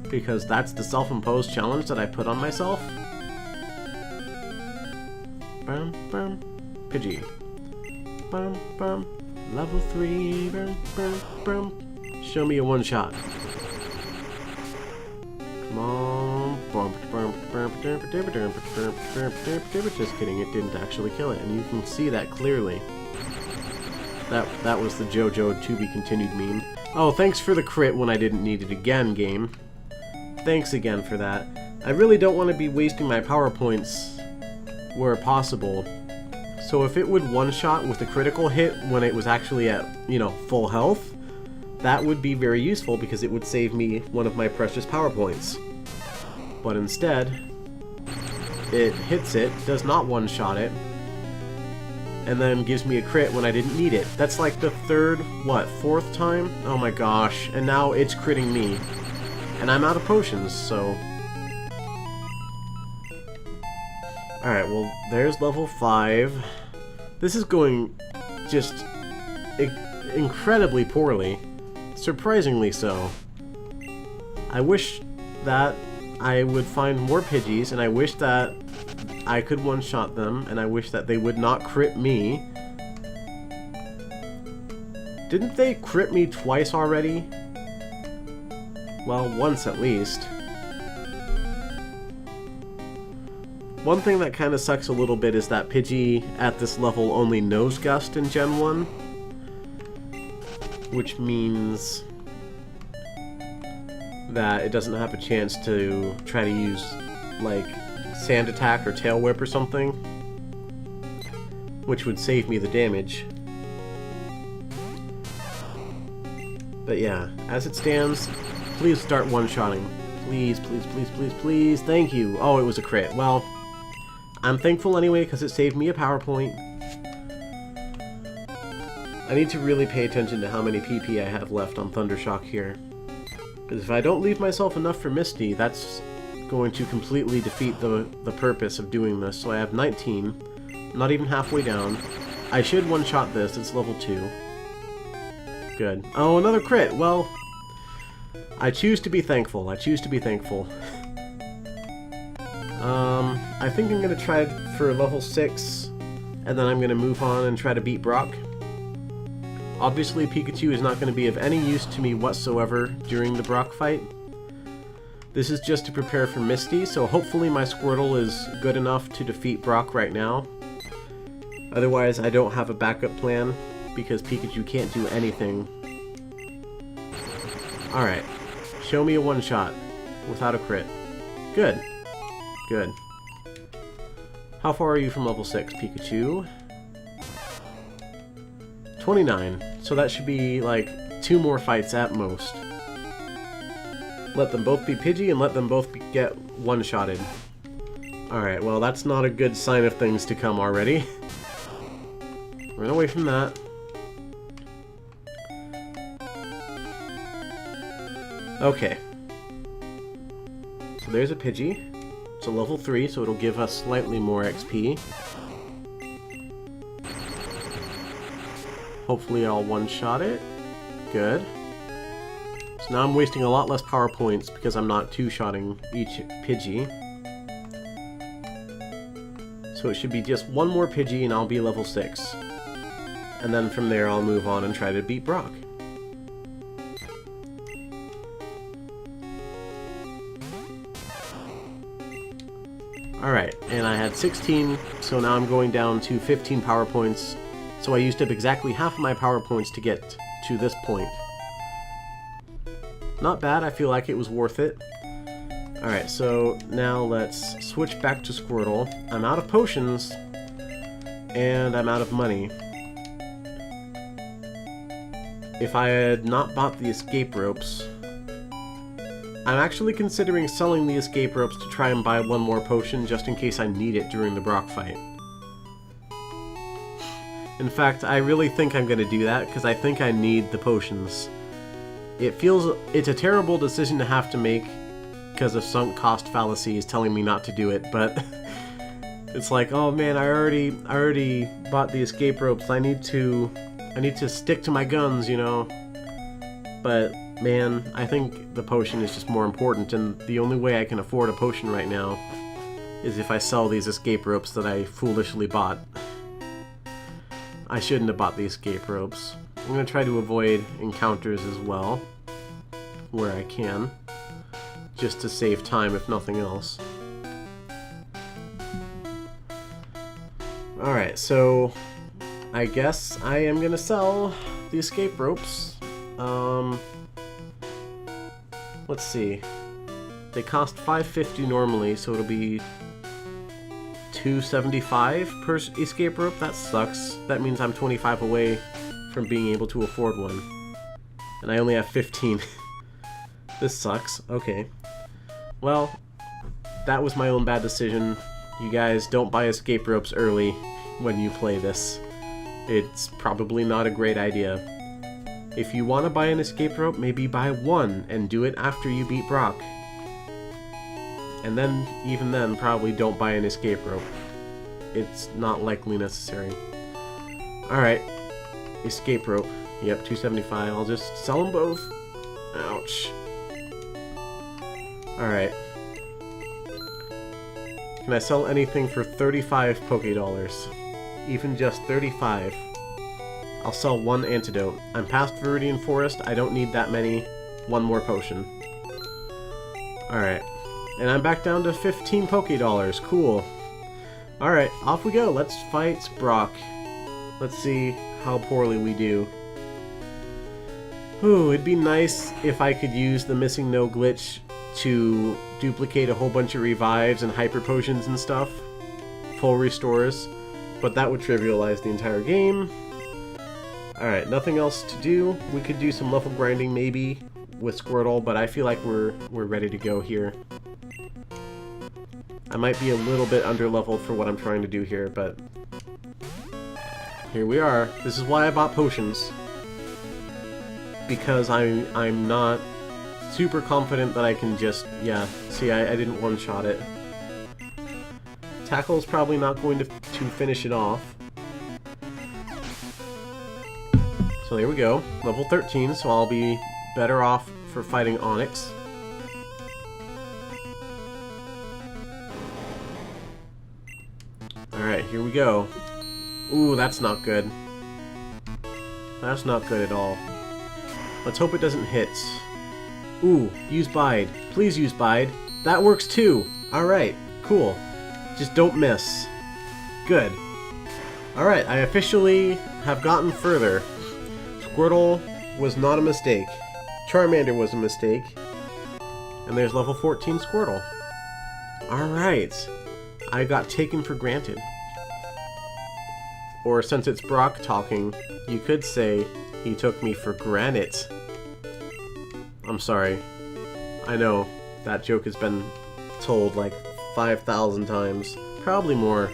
Speaker 1: Because that's the self-imposed challenge that I put on myself? Bum, bum, Pidgey. Bum, bum, level 3, bum, bum, bum. Show me a one-shot. Come on. Just kidding, it didn't actually kill it, and you can see that clearly. That was the JoJo to be continued meme. Oh, thanks for the crit when I didn't need it again, game. Thanks again for that. I really don't want to be wasting my power points where possible. So if it would one-shot with a critical hit when it was actually at, you know, full health, that would be very useful because it would save me one of my precious power points. But instead, it hits it, does not one-shot it, and then gives me a crit when I didn't need it. That's like the third, fourth time? Oh my gosh, and now it's critting me. And I'm out of potions, so... Alright, well, there's level 5. This is going just incredibly poorly. Surprisingly so. I wish that I would find more Pidgeys, and I wish that I could one-shot them, and I wish that they would not crit me. Didn't they crit me twice already? Well, once at least. One thing that kind of sucks a little bit is that Pidgey at this level only knows Gust in Gen 1. which means that it doesn't have a chance to try to use, like, Sand Attack or Tail Whip or something, which would save me the damage. But yeah, as it stands, please start one-shotting. Please, please, please, please, please. Thank you. Oh, it was a crit. Well, I'm thankful anyway because it saved me a PowerPoint. I need to really pay attention to how many PP I have left on Thundershock here. Because if I don't leave myself enough for Misty, that's going to completely defeat the purpose of doing this. So I have 19, not even halfway down. I should one-shot this, it's level 2. Good. Oh, another crit! Well, I choose to be thankful. I choose to be thankful. I think I'm going to try for level 6, and then I'm going to move on and try to beat Brock. Obviously, Pikachu is not going to be of any use to me whatsoever during the Brock fight. This is just to prepare for Misty, so hopefully my Squirtle is good enough to defeat Brock right now. Otherwise, I don't have a backup plan, because Pikachu can't do anything. Alright, show me a one-shot without a crit. Good. Good. How far are you from level 6, Pikachu? 29, so that should be like 2 more fights at most. Let them both be Pidgey and let them both get one-shotted. Alright, well that's not a good sign of things to come already. Run away from that. Okay. So there's a Pidgey. It's a level 3, so it'll give us slightly more XP. Hopefully I'll one-shot it. Good. So now I'm wasting a lot less power points because I'm not two-shotting each Pidgey. So it should be just one more Pidgey and I'll be level 6. And then from there I'll move on and try to beat Brock. Alright, and I had 16, so now I'm going down to 15 power points. So I used up exactly half of my power points to get to this point. Not bad, I feel like it was worth it. Alright, so now let's switch back to Squirtle. I'm out of potions, and I'm out of money. If I had not bought the escape ropes, I'm actually considering selling the escape ropes to try and buy one more potion just in case I need it during the Brock fight. In fact, I really think I'm going to do that because I think I need the potions. It's a terrible decision to have to make because of sunk cost fallacies telling me not to do it, but it's like, oh man, I already bought the escape ropes. I need to stick to my guns, you know. But man, I think the potion is just more important, and the only way I can afford a potion right now is if I sell these escape ropes that I foolishly bought. I shouldn't have bought the escape ropes. I'm going to try to avoid encounters as well, where I can, just to save time if nothing else. Alright, so I guess I am going to sell the escape ropes. Let's see. They cost $5.50 normally, so it'll be $2.75 per escape rope. That sucks. That means I'm 25 away from being able to afford one. And I only have 15. This sucks. Okay. Well, that was my own bad decision. You guys don't buy escape ropes early when you play this. It's probably not a great idea. If you want to buy an escape rope, maybe buy one and do it after you beat Brock. And then, even then, probably don't buy an escape rope. It's not likely necessary. Alright. Escape rope. Yep, $2.75. I'll just sell them both. Ouch. Alright. Can I sell anything for 35 Pokédollars? Even just 35. I'll sell one antidote. I'm past Viridian Forest, I don't need that many. One more potion. Alright. And I'm back down to 15 Pokédollars. Cool. Alright, off we go. Let's fight Brock. Let's see how poorly we do. Ooh, it'd be nice if I could use the missing no glitch to duplicate a whole bunch of revives and hyper potions and stuff. Full restores. But that would trivialize the entire game. Alright, nothing else to do. We could do some level grinding maybe with Squirtle, but I feel like we're ready to go here. I might be a little bit under-leveled for what I'm trying to do here, but here we are. This is why I bought potions. Because I'm not super confident that I can just... Yeah, see, I didn't one-shot it. Tackle's probably not going to finish it off. So there we go. Level 13, so I'll be better off for fighting Onyx. Alright, here we go. Ooh, that's not good. That's not good at all. Let's hope it doesn't hit. Ooh, use Bide. Please use Bide. That works too! Alright, cool. Just don't miss. Good. Alright, I officially have gotten further. Squirtle was not a mistake. Charmander was a mistake. And there's level 14 Squirtle. Alright. I got taken for granted. Or since it's Brock talking, you could say he took me for granted. I'm sorry. I know that joke has been told like 5,000 times. Probably more.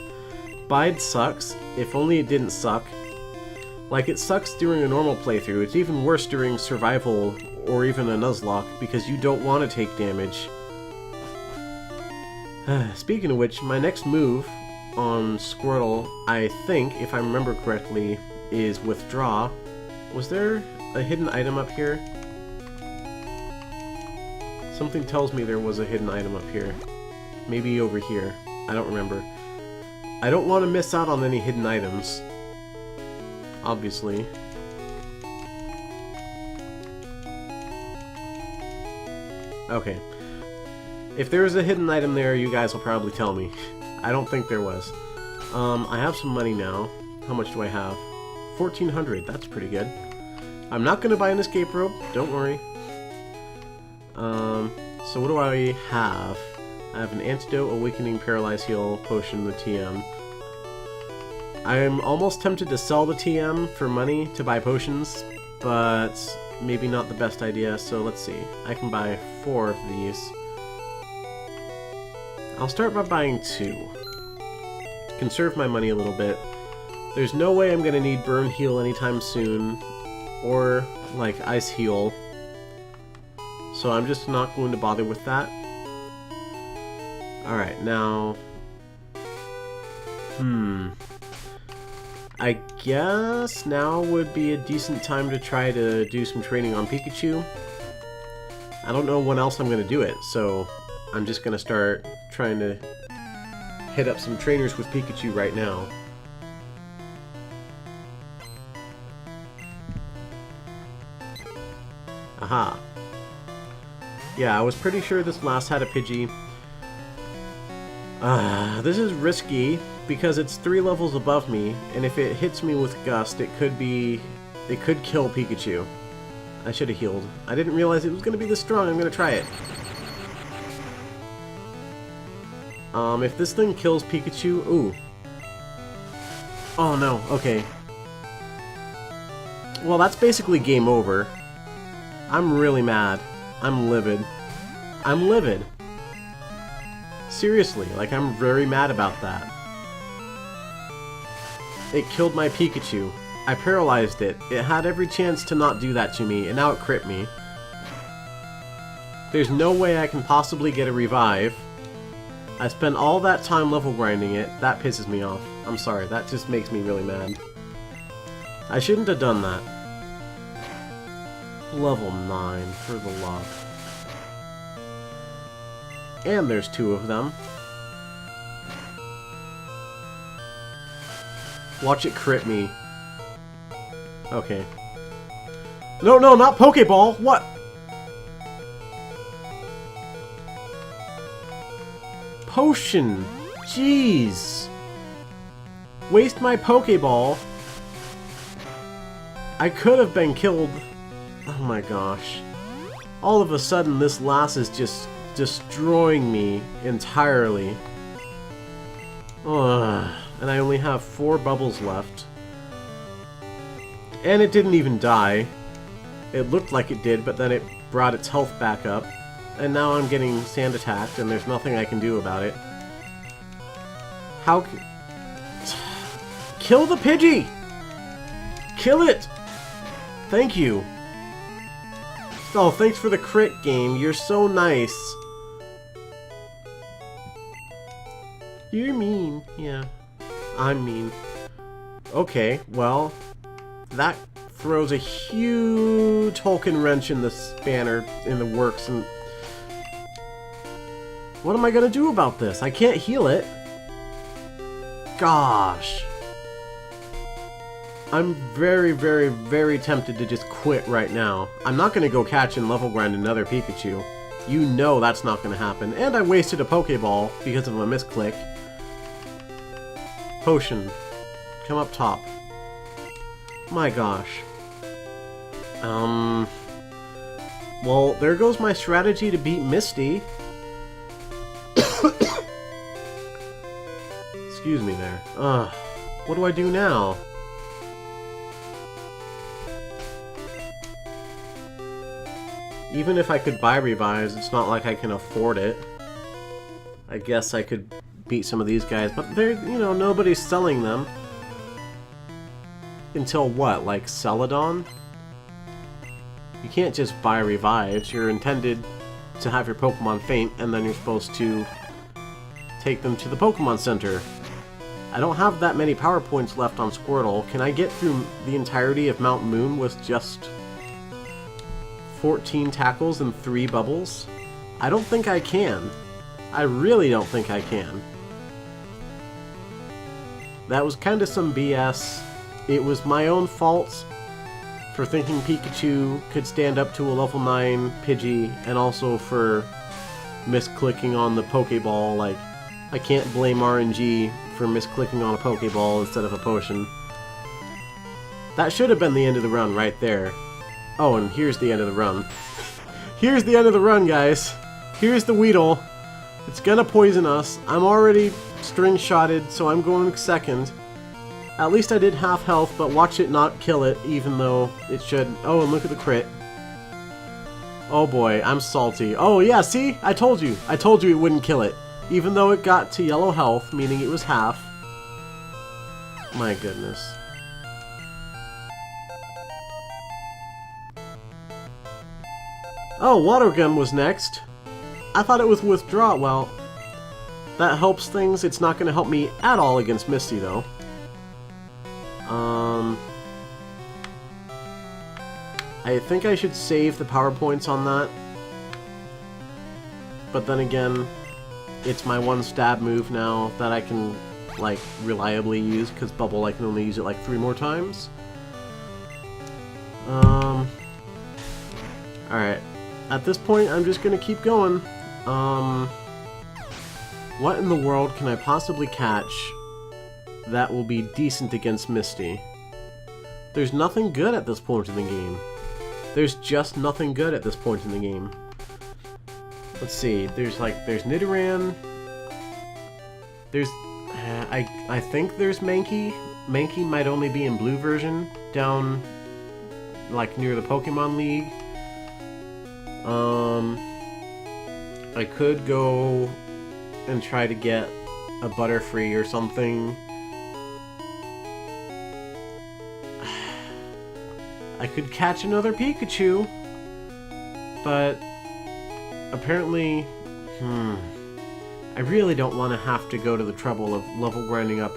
Speaker 1: Bide sucks. If only it didn't suck. Like, it sucks during a normal playthrough. It's even worse during survival or even a Nuzlocke because you don't want to take damage. Speaking of which, my next move on Squirtle, I think, if I remember correctly, is Withdraw. Was there a hidden item up here? Something tells me there was a hidden item up here. Maybe over here. I don't remember. I don't want to miss out on any hidden items. Obviously. Okay. If there is a hidden item there, you guys will probably tell me. I don't think there was. I have some money now. How much do I have? 1,400. That's pretty good. I'm not going to buy an escape rope. Don't worry. So what do I have? I have an Antidote, Awakening, Paralyze Heal, Potion, the TM. I'm almost tempted to sell the TM for money to buy potions, but maybe not the best idea, so let's see. I can buy 4 of these. I'll start by buying 2. Conserve my money a little bit. There's no way I'm gonna need Burn Heal anytime soon, or, like, Ice Heal. So I'm just not going to bother with that. Alright, now... I guess now would be a decent time to try to do some training on Pikachu. I don't know when else I'm going to do it, so I'm just going to start trying to hit up some trainers with Pikachu right now. Aha. Yeah, I was pretty sure this last had a Pidgey. This is risky, because it's 3 levels above me, and if it hits me with Gust, it could kill Pikachu. I should have healed. I didn't realize it was going to be this strong. I'm going to try it. If this thing kills Pikachu... Ooh. Oh no, okay. Well, that's basically game over. I'm really mad. I'm livid. I'm livid. Seriously, like, I'm very mad about that. It killed my Pikachu. I paralyzed it. It had every chance to not do that to me, and now it crit me. There's no way I can possibly get a revive. I spent all that time level grinding it. That pisses me off. I'm sorry, that just makes me really mad. I shouldn't have done that. Level 9, for the love. And there's 2 of them. Watch it crit me. Okay. No, no, not Pokeball! What? Potion! Jeez! Waste my Pokeball. I could have been killed. Oh my gosh. All of a sudden, this lass is just destroying me entirely. Ugh. And I only have 4 bubbles left. And it didn't even die. It looked like it did, but then it brought its health back up. And now I'm getting sand attacked, and there's nothing I can do about it. How c- Kill the Pidgey! Kill it! Thank you. Oh, thanks for the crit, game. You're so nice. You're mean. Yeah. I'm mean. Okay, well, that throws a huge Hulkin wrench in the spanner, in the works, and what am I gonna do about this? I can't heal it. Gosh. I'm very, very, very tempted to just quit right now. I'm not gonna go catch and level grind another Pikachu. You know that's not gonna happen. And I wasted a Pokeball because of a misclick. Potion. Come up top. My gosh. Well, there goes my strategy to beat Misty. Excuse me there. What do I do now? Even if I could buy revives, it's not like I can afford it. I guess I could beat some of these guys, but they're, you know, nobody's selling them. Until what, like Celadon? You can't just buy revives. You're intended to have your Pokemon faint, and then you're supposed to take them to the Pokemon Center. I don't have that many power points left on Squirtle. Can I get through the entirety of Mount Moon with just 14 tackles and 3 bubbles? I don't think I can. I really don't think I can. That was kind of some BS. It was my own fault for thinking Pikachu could stand up to a level 9 Pidgey, and also for misclicking on the Pokeball. Like, I can't blame RNG for misclicking on a Pokeball instead of a potion. That should have been the end of the run right there. Oh, and here's the end of the run. Here's the end of the run, guys. Here's the Weedle. It's gonna poison us. I'm already string-shotted, so I'm going second. At least I did half health, but watch it not kill it, even though it should. Oh, and look at the crit. Oh boy, I'm salty. Oh yeah, see? I told you. I told you it wouldn't kill it. Even though it got to yellow health, meaning it was half. My goodness. Oh, Water Gun was next. I thought it was Withdraw. Well, that helps things. It's not going to help me at all against Misty, though. I think I should save the power points on that. But then again, it's my one stab move now that I can, like, reliably use, because Bubble, I can only use it like 3 more times. Alright. At this point, I'm just gonna keep going. What in the world can I possibly catch that will be decent against Misty? There's nothing good at this point in the game. There's just nothing good at this point in the game. Let's see, there's Nidoran. There's, I think there's Mankey. Mankey might only be in blue version, down, like, near the Pokemon League. I could go and try to get a Butterfree or something. I could catch another Pikachu, but apparently, I really don't want to have to go to the trouble of level grinding up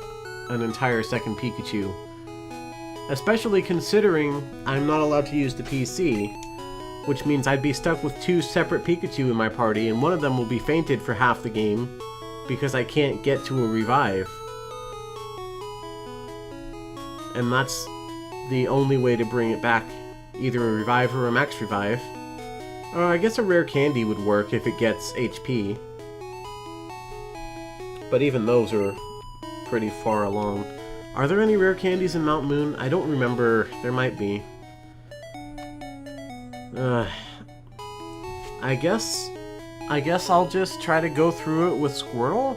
Speaker 1: an entire second Pikachu. Especially considering I'm not allowed to use the PC, which means I'd be stuck with 2 separate Pikachu in my party, and one of them will be fainted for half the game because I can't get to a revive. And that's the only way to bring it back, either a revive or a max revive. I guess a rare candy would work if it gets HP. But even those are pretty far along. Are there any rare candies in Mount Moon? I don't remember. There might be. Uh, I guess I'll just try to go through it with Squirtle.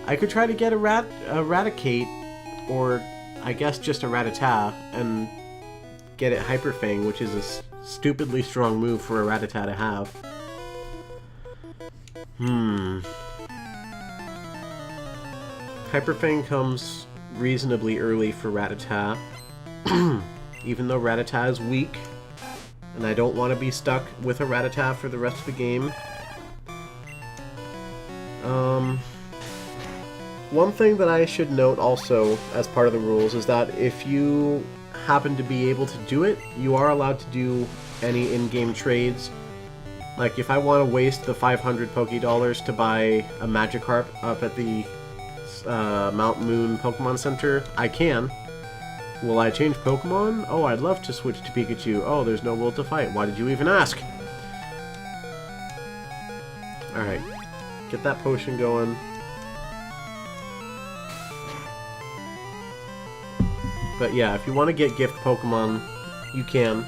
Speaker 1: I could try to get a Raticate, or I guess just a Rattata, and get it Hyper Fang, which is a stupidly strong move for a Rattata to have. Hyper Fang comes reasonably early for Rattata, even though Rattata is weak, and I don't want to be stuck with a Rattata for the rest of the game. One thing that I should note also as part of the rules is that if you happen to be able to do it, you are allowed to do any in-game trades. Like, if I want to waste the 500 Pokédollars to buy a Magikarp up at the Mount Moon Pokemon Center, I can. Will I change Pokemon? Oh, I'd love to switch to Pikachu. Oh, there's no will to fight. Why did you even ask? Alright. Get that potion going. But yeah, if you want to get gift Pokemon, you can.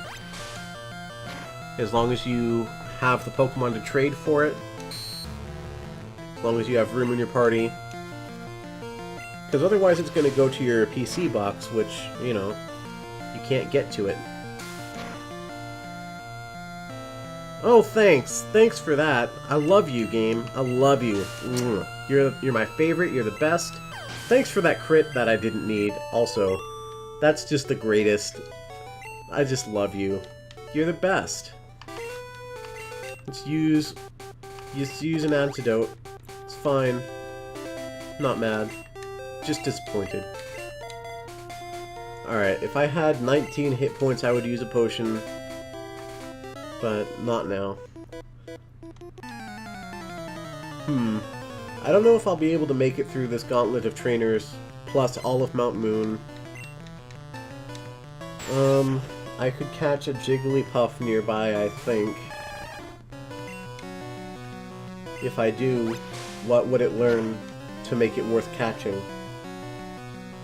Speaker 1: As long as you have the Pokemon to trade for it. As long as you have room in your party. Because otherwise it's going to go to your PC box, which, you know, you can't get to it. Oh, thanks. Thanks for that. I love you, game. I love you. You're my favorite. You're the best. Thanks for that crit that I didn't need, also. That's just the greatest. I just love you. You're the best. Just use an antidote. It's fine. Not mad. Just disappointed. Alright, if I had 19 hit points, I would use a potion. But not now. I don't know if I'll be able to make it through this gauntlet of trainers, plus all of Mount Moon. I could catch a Jigglypuff nearby, I think. If I do, what would it learn to make it worth catching?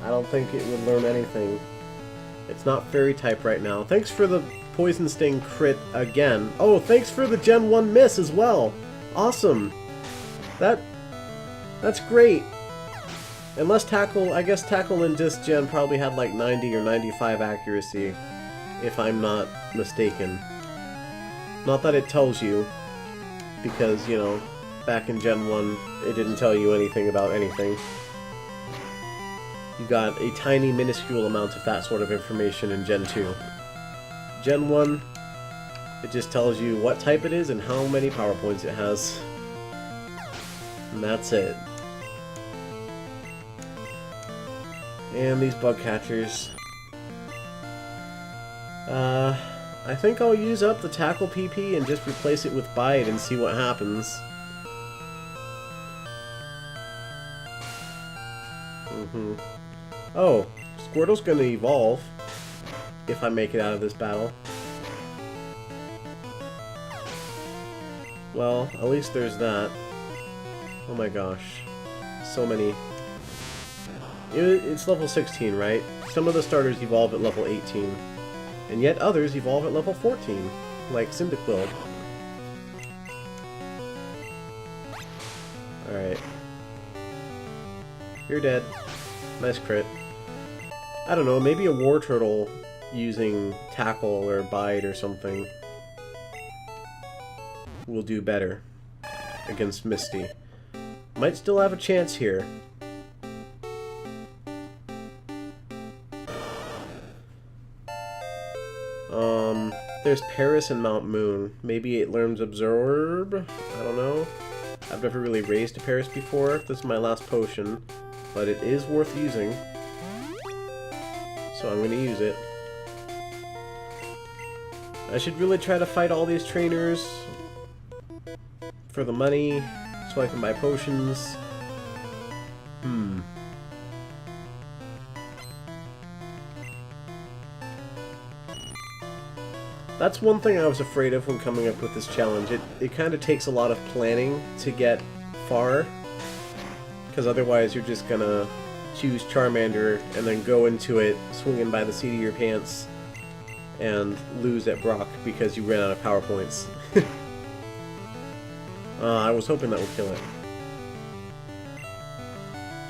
Speaker 1: I don't think it would learn anything. It's not Fairy type right now. Thanks for the Poison Sting crit again. Oh, thanks for the Gen 1 miss as well! Awesome! That's great! Unless Tackle, I guess Tackle in this gen probably had like 90 or 95 accuracy, if I'm not mistaken. Not that it tells you, because, you know, back in Gen 1, it didn't tell you anything about anything. You got a tiny, minuscule amount of that sort of information in Gen 2. Gen 1, it just tells you what type it is and how many power points it has. And that's it. And these bug catchers. I think I'll use up the Tackle PP and just replace it with Bite and see what happens. Oh, Squirtle's gonna evolve if I make it out of this battle. Well, at least there's that. Oh my gosh. So many. It's level 16, right? Some of the starters evolve at level 18. And yet others evolve at level 14, like Cyndaquil. Alright. You're dead. Nice crit. I don't know, maybe a War Turtle using Tackle or Bite or something will do better against Misty. Might still have a chance here. There's Paris and Mount Moon. Maybe it learns Absorb? I don't know. I've never really raised a Paris before. This is my last potion. But it is worth using. So I'm going to use it. I should really try to fight all these trainers for the money, so I can buy potions. That's one thing I was afraid of when coming up with this challenge. It kind of takes a lot of planning to get far, because otherwise you're just gonna choose Charmander and then go into it swinging by the seat of your pants and lose at Brock because you ran out of power points. I was hoping that would kill it.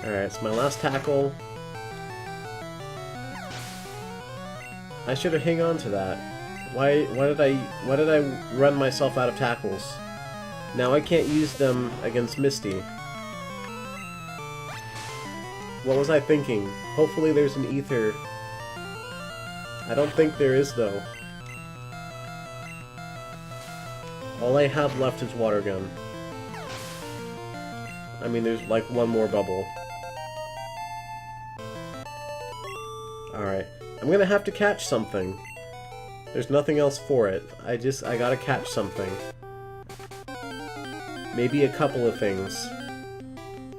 Speaker 1: Alright, it's my last tackle. I should have hung on to that. Why did I run myself out of tackles? Now I can't use them against Misty. What was I thinking? Hopefully there's an ether. I don't think there is, though. All I have left is water gun. I mean, there's like one more bubble. Alright. I'm gonna have to catch something. There's nothing else for it. I gotta catch something. Maybe a couple of things.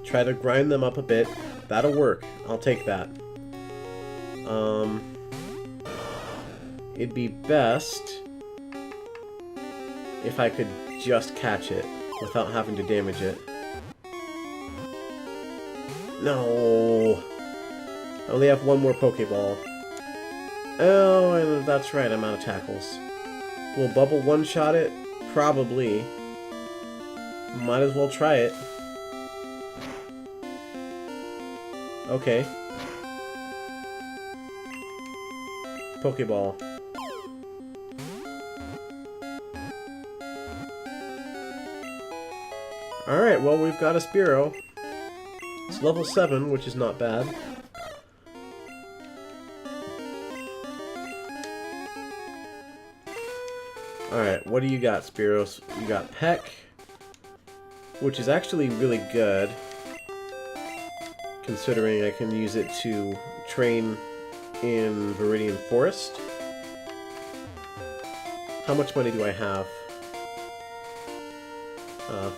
Speaker 1: Try to grind them up a bit. That'll work. I'll take that. It'd be best if I could just catch it without having to damage it. No! I only have one more Pokeball. Oh, and that's right, I'm out of tackles. Will Bubble one-shot it? Probably. Might as well try it. Okay. Pokeball. Alright, well, we've got a Spearow. It's level 7, which is not bad. Alright, what do you got, Spearow? You got Peck, which is actually really good, considering I can use it to train in Viridian Forest. How much money do I have?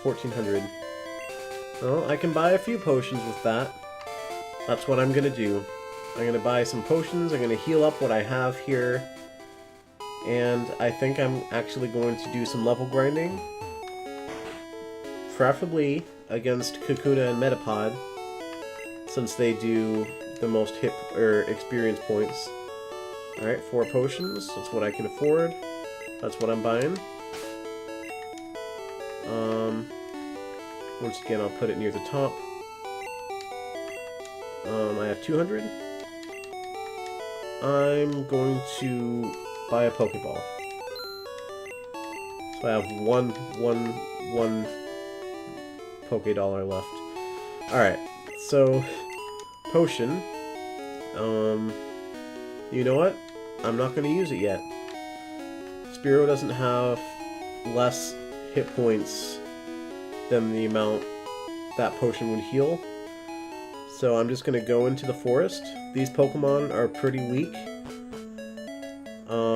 Speaker 1: 1,400. Well, I can buy a few potions with that. That's what I'm gonna do. I'm gonna buy some potions, I'm gonna heal up what I have here, and I think I'm actually going to do some level grinding. Preferably against Kakuna and Metapod, since they do the most hit or experience points. Alright, 4 potions, that's what I can afford. That's what I'm buying. Once again, I'll put it near the top. I have 200. I'm going to buy a Pokeball. So I have one Pokédollar left. Alright, so potion. You know what? I'm not going to use it yet. Spearow doesn't have less hit points than the amount that potion would heal. So I'm just going to go into the forest. These Pokemon are pretty weak.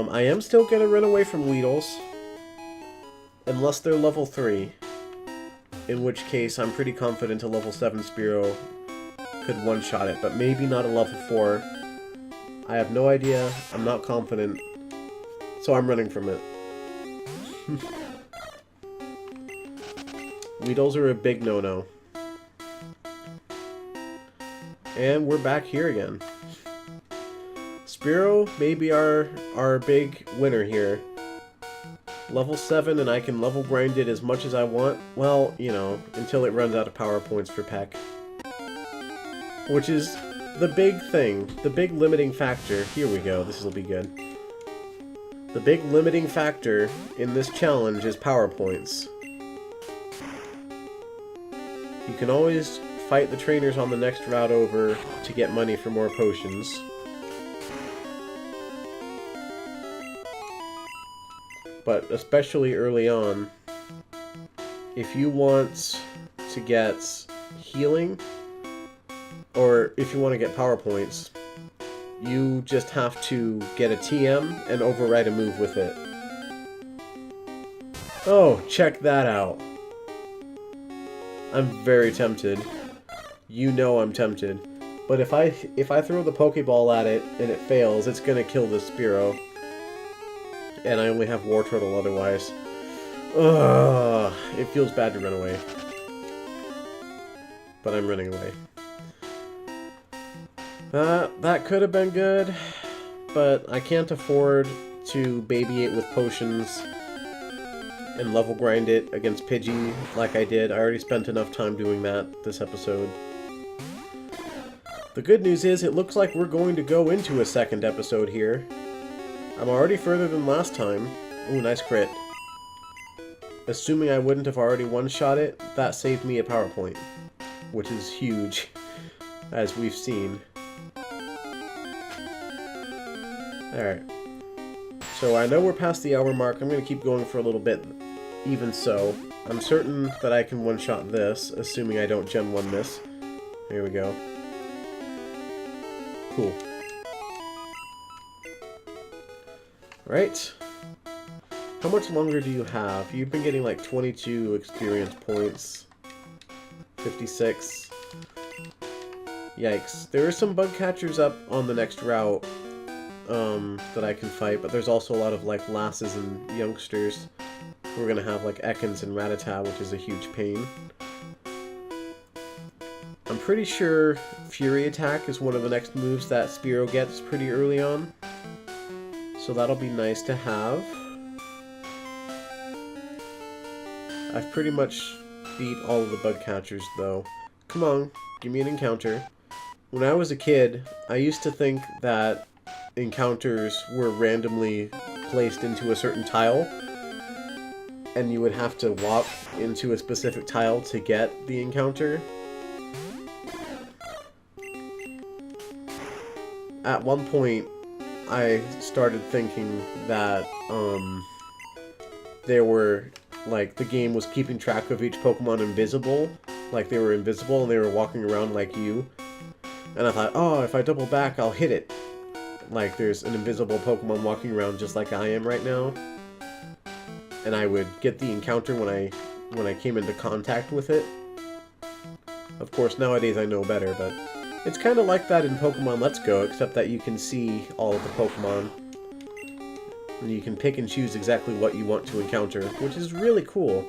Speaker 1: I am still going to run away from Weedles. Unless they're level 3. In which case, I'm pretty confident a level 7 Spearow could one-shot it, but maybe not a level 4. I have no idea. I'm not confident. So I'm running from it. Weedles are a big no-no. And we're back here again. Spearow may be our big winner here. Level 7 and I can level grind it as much as I want. Well, you know, until it runs out of power points for Peck. Which is the big thing. The big limiting factor. Here we go. This will be good. The big limiting factor in this challenge is power points. You can always fight the trainers on the next route over to get money for more potions. But especially early on, if you want to get healing, or if you want to get power points, you just have to get a TM and override a move with it. Oh, check that out. I'm very tempted. You know I'm tempted. But if I throw the Pokeball at it and it fails, it's gonna kill this Spearow. And I only have War Turtle otherwise. Ugh, it feels bad to run away. But I'm running away. That could have been good, but I can't afford to baby it with potions and level grind it against Pidgey like I did. I already spent enough time doing that this episode. The good news is it looks like we're going to go into a second episode here. I'm already further than last time. Ooh, nice crit. Assuming I wouldn't have already one-shot it, that saved me a power point, which is huge, as we've seen. Alright. So I know we're past the hour mark. I'm going to keep going for a little bit. Even so, I'm certain that I can one-shot this, assuming I don't Gen 1 this. Here we go. Cool. Right. How much longer do you have? You've been getting like 22 experience points. 56. Yikes. There are some bug catchers up on the next route that I can fight, but there's also a lot of like lasses and youngsters. We're gonna have like Ekans and Rattata, which is a huge pain. I'm pretty sure Fury Attack is one of the next moves that Spearow gets pretty early on. So that'll be nice to have. I've pretty much beat all of the bug catchers though. Come on, give me an encounter. When I was a kid, I used to think that encounters were randomly placed into a certain tile, and you would have to walk into a specific tile to get the encounter. At one point, I started thinking that there were, like, the game was keeping track of each Pokemon invisible, like they were invisible and they were walking around like you. And I thought, oh, if I double back, I'll hit it. Like, there's an invisible Pokemon walking around just like I am right now. And I would get the encounter when I came into contact with it. Of course, nowadays I know better, but it's kind of like that in Pokemon Let's Go, except that you can see all of the Pokemon. And you can pick and choose exactly what you want to encounter, which is really cool.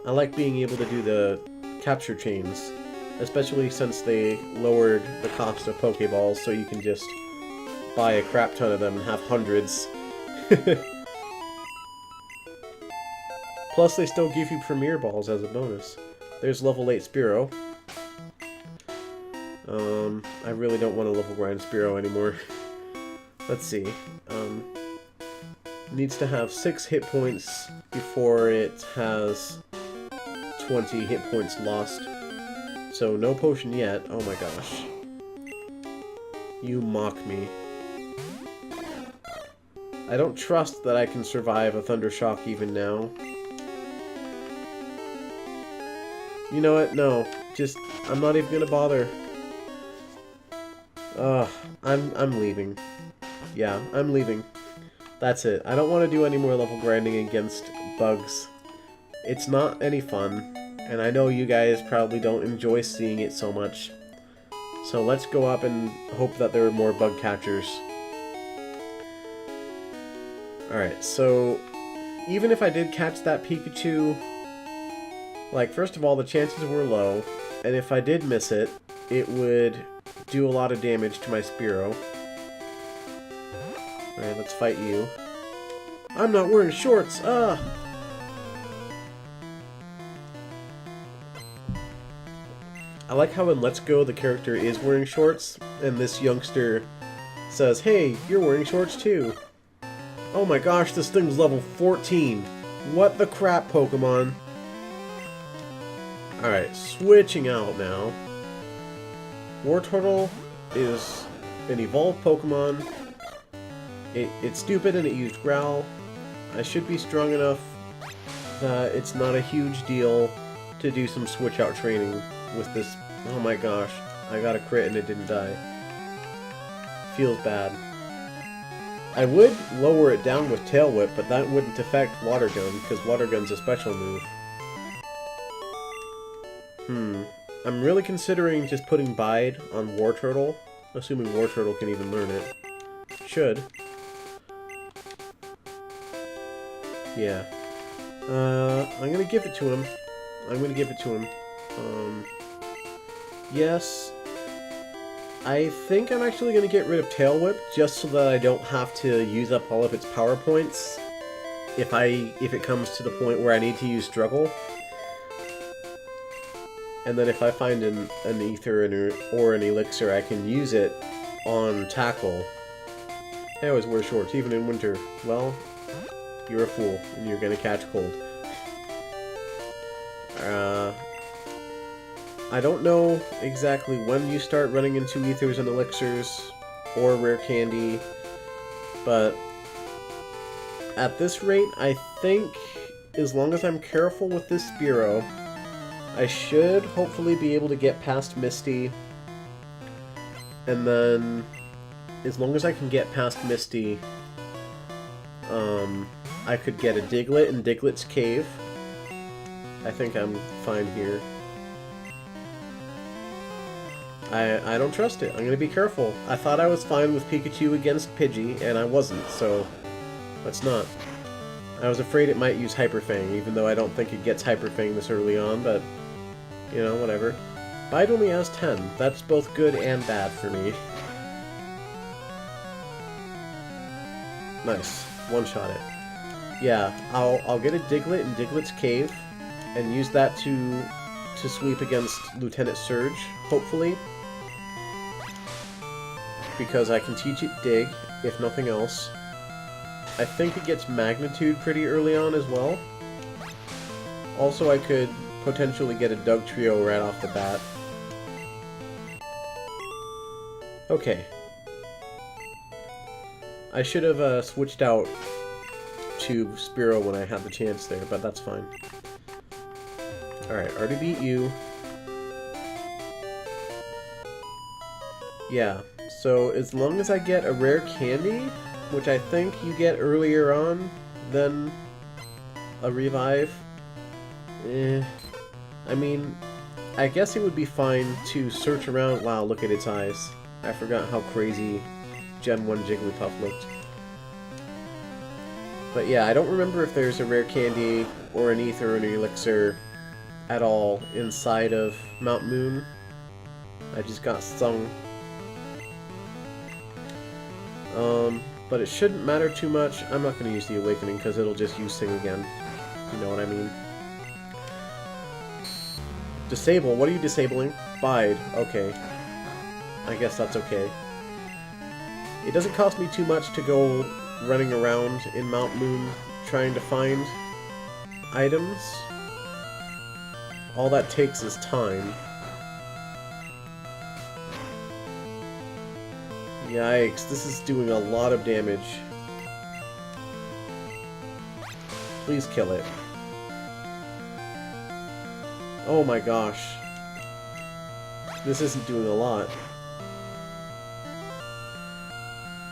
Speaker 1: I like being able to do the capture chains, especially since they lowered the cost of Pokeballs, so you can just buy a crap ton of them and have hundreds. Plus, they still give you Premier Balls as a bonus. There's level 8 Spearow. I really don't want to level grind Spearow anymore. Let's see. Needs to have 6 hit points before it has 20 hit points lost. So no potion yet. Oh my gosh. You mock me. I don't trust that I can survive a Thunder Shock even now. You know what? No. Just, I'm not even gonna bother. I'm leaving. Yeah, I'm leaving. That's it. I don't want to do any more level grinding against bugs. It's not any fun, and I know you guys probably don't enjoy seeing it so much. So let's go up and hope that there are more bug catchers. Alright, so even if I did catch that Pikachu, like, first of all, the chances were low, and if I did miss it, it would do a lot of damage to my Spearow. Alright, let's fight you. I'm not wearing shorts! Ah! I like how in Let's Go the character is wearing shorts, and this youngster says, hey, you're wearing shorts too. Oh my gosh, this thing's level 14! What the crap, Pokemon? Alright, switching out now. Wartortle is an evolved Pokemon. It's stupid and it used Growl. I should be strong enough that it's not a huge deal to do some switch out training with this. Oh my gosh, I got a crit and it didn't die. Feels bad. I would lower it down with Tail Whip, but that wouldn't affect Water Gun, because Water Gun's a special move. I'm really considering just putting Bide on Wartortle, assuming Wartortle can even learn it. Should. Yeah. I'm gonna give it to him. I'm gonna give it to him. Yes. I think I'm actually going to get rid of Tail Whip just so that I don't have to use up all of its power points if it comes to the point where I need to use Struggle. And then if I find an Ether or an Elixir, I can use it on Tackle. I always wear shorts, even in winter. Well, you're a fool, and you're gonna catch cold. I don't know exactly when you start running into Ethers and Elixirs, or Rare Candy, but at this rate, I think as long as I'm careful with this Spearow, I should hopefully be able to get past Misty, and then as long as I can get past Misty, I could get a Diglett in Diglett's Cave. I think I'm fine here. I don't trust it. I'm gonna be careful. I thought I was fine with Pikachu against Pidgey, and I wasn't, so let's not. I was afraid it might use Hyper Fang, even though I don't think it gets Hyper Fang this early on, but you know, whatever. Bite only has 10. That's both good and bad for me. Nice. One-shot it. Yeah, I'll get a Diglett in Diglett's Cave, and use that to sweep against Lieutenant Surge, hopefully. Because I can teach it Dig, if nothing else. I think it gets Magnitude pretty early on as well. Also, I could potentially get a Dugtrio right off the bat. Okay. I should have switched out to Spearow when I had the chance there, but that's fine. Alright, already beat you. Yeah, so as long as I get a Rare Candy, which I think you get earlier on than a Revive, I mean, I guess it would be fine to search around. Wow, look at its eyes. I forgot how crazy Gen 1 Jigglypuff looked. But yeah, I don't remember if there's a Rare Candy or an Ether or an Elixir at all inside of Mount Moon. I just got stung. But it shouldn't matter too much. I'm not going to use the Awakening because it'll just use Sing again. You know what I mean? Disable? What are you disabling? Bide. Okay. I guess that's okay. It doesn't cost me too much to go running around in Mount Moon trying to find items. All that takes is time. Yikes, this is doing a lot of damage. Please kill it. Oh my gosh. This isn't doing a lot.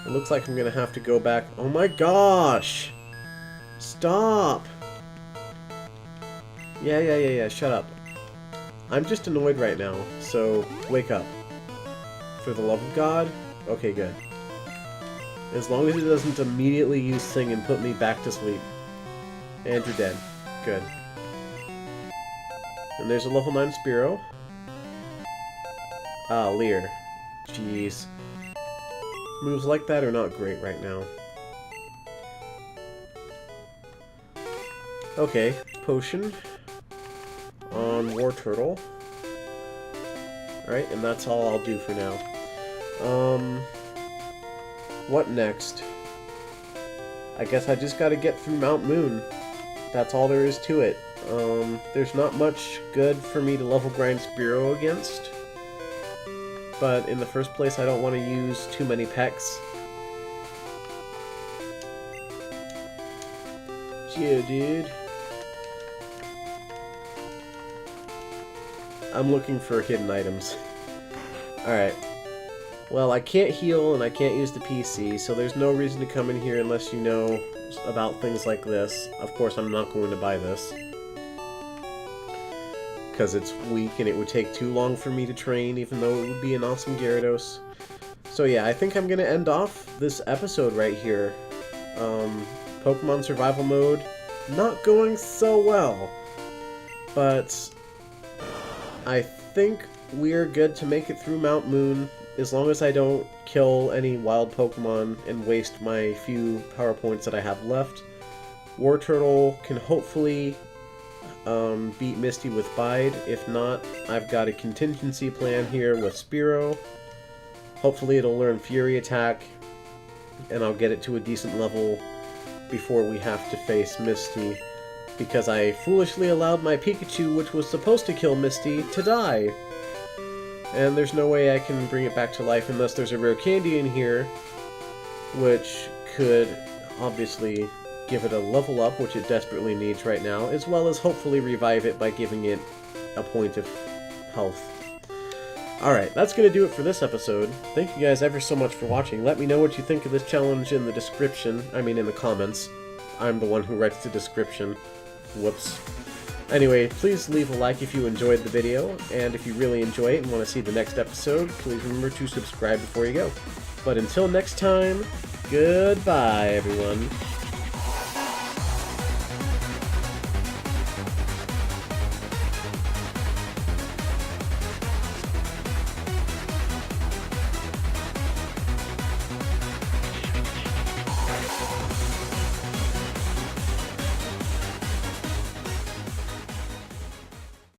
Speaker 1: It looks like I'm gonna have to go back. Oh my gosh! Stop! Yeah, shut up. I'm just annoyed right now, so wake up. For the love of God? Okay, good. As long as it doesn't immediately use Sing and put me back to sleep. And you're dead. Good. And there's a level 9 Spearow. Ah, Leer. Jeez. Moves like that are not great right now. Okay, potion on War Turtle. Alright, and that's all I'll do for now. What next? I guess I just gotta get through Mount Moon. That's all there is to it. There's not much good for me to level grind Spearow against. But in the first place, I don't want to use too many pecks. Geodude. I'm looking for hidden items. Alright. Well, I can't heal and I can't use the PC, so there's no reason to come in here unless you know about things like this. Of course, I'm not going to buy this. Because it's weak and it would take too long for me to train, even though it would be an awesome Gyarados. So yeah, I think I'm going to end off this episode right here. Pokemon Survival Mode, not going so well. But I think we're good to make it through Mount Moon. as long as I don't kill any wild Pokemon and waste my few power points that I have left, War Turtle can hopefully beat Misty with Bide. If not, I've got a contingency plan here with Spearow. Hopefully it'll learn Fury Attack, and I'll get it to a decent level before we have to face Misty, because I foolishly allowed my Pikachu, which was supposed to kill Misty, to die. And there's no way I can bring it back to life unless there's a rare candy in here, which could obviously give it a level up, which it desperately needs right now, as well as hopefully revive it by giving it a point of health. Alright, that's going to do it for this episode. Thank you guys ever so much for watching. Let me know what you think of this challenge in the description. I mean in the comments. I'm the one who writes the description. Whoops. Anyway, please leave a like if you enjoyed the video, and if you really enjoy it and want to see the next episode, please remember to subscribe before you go. But until next time, goodbye everyone.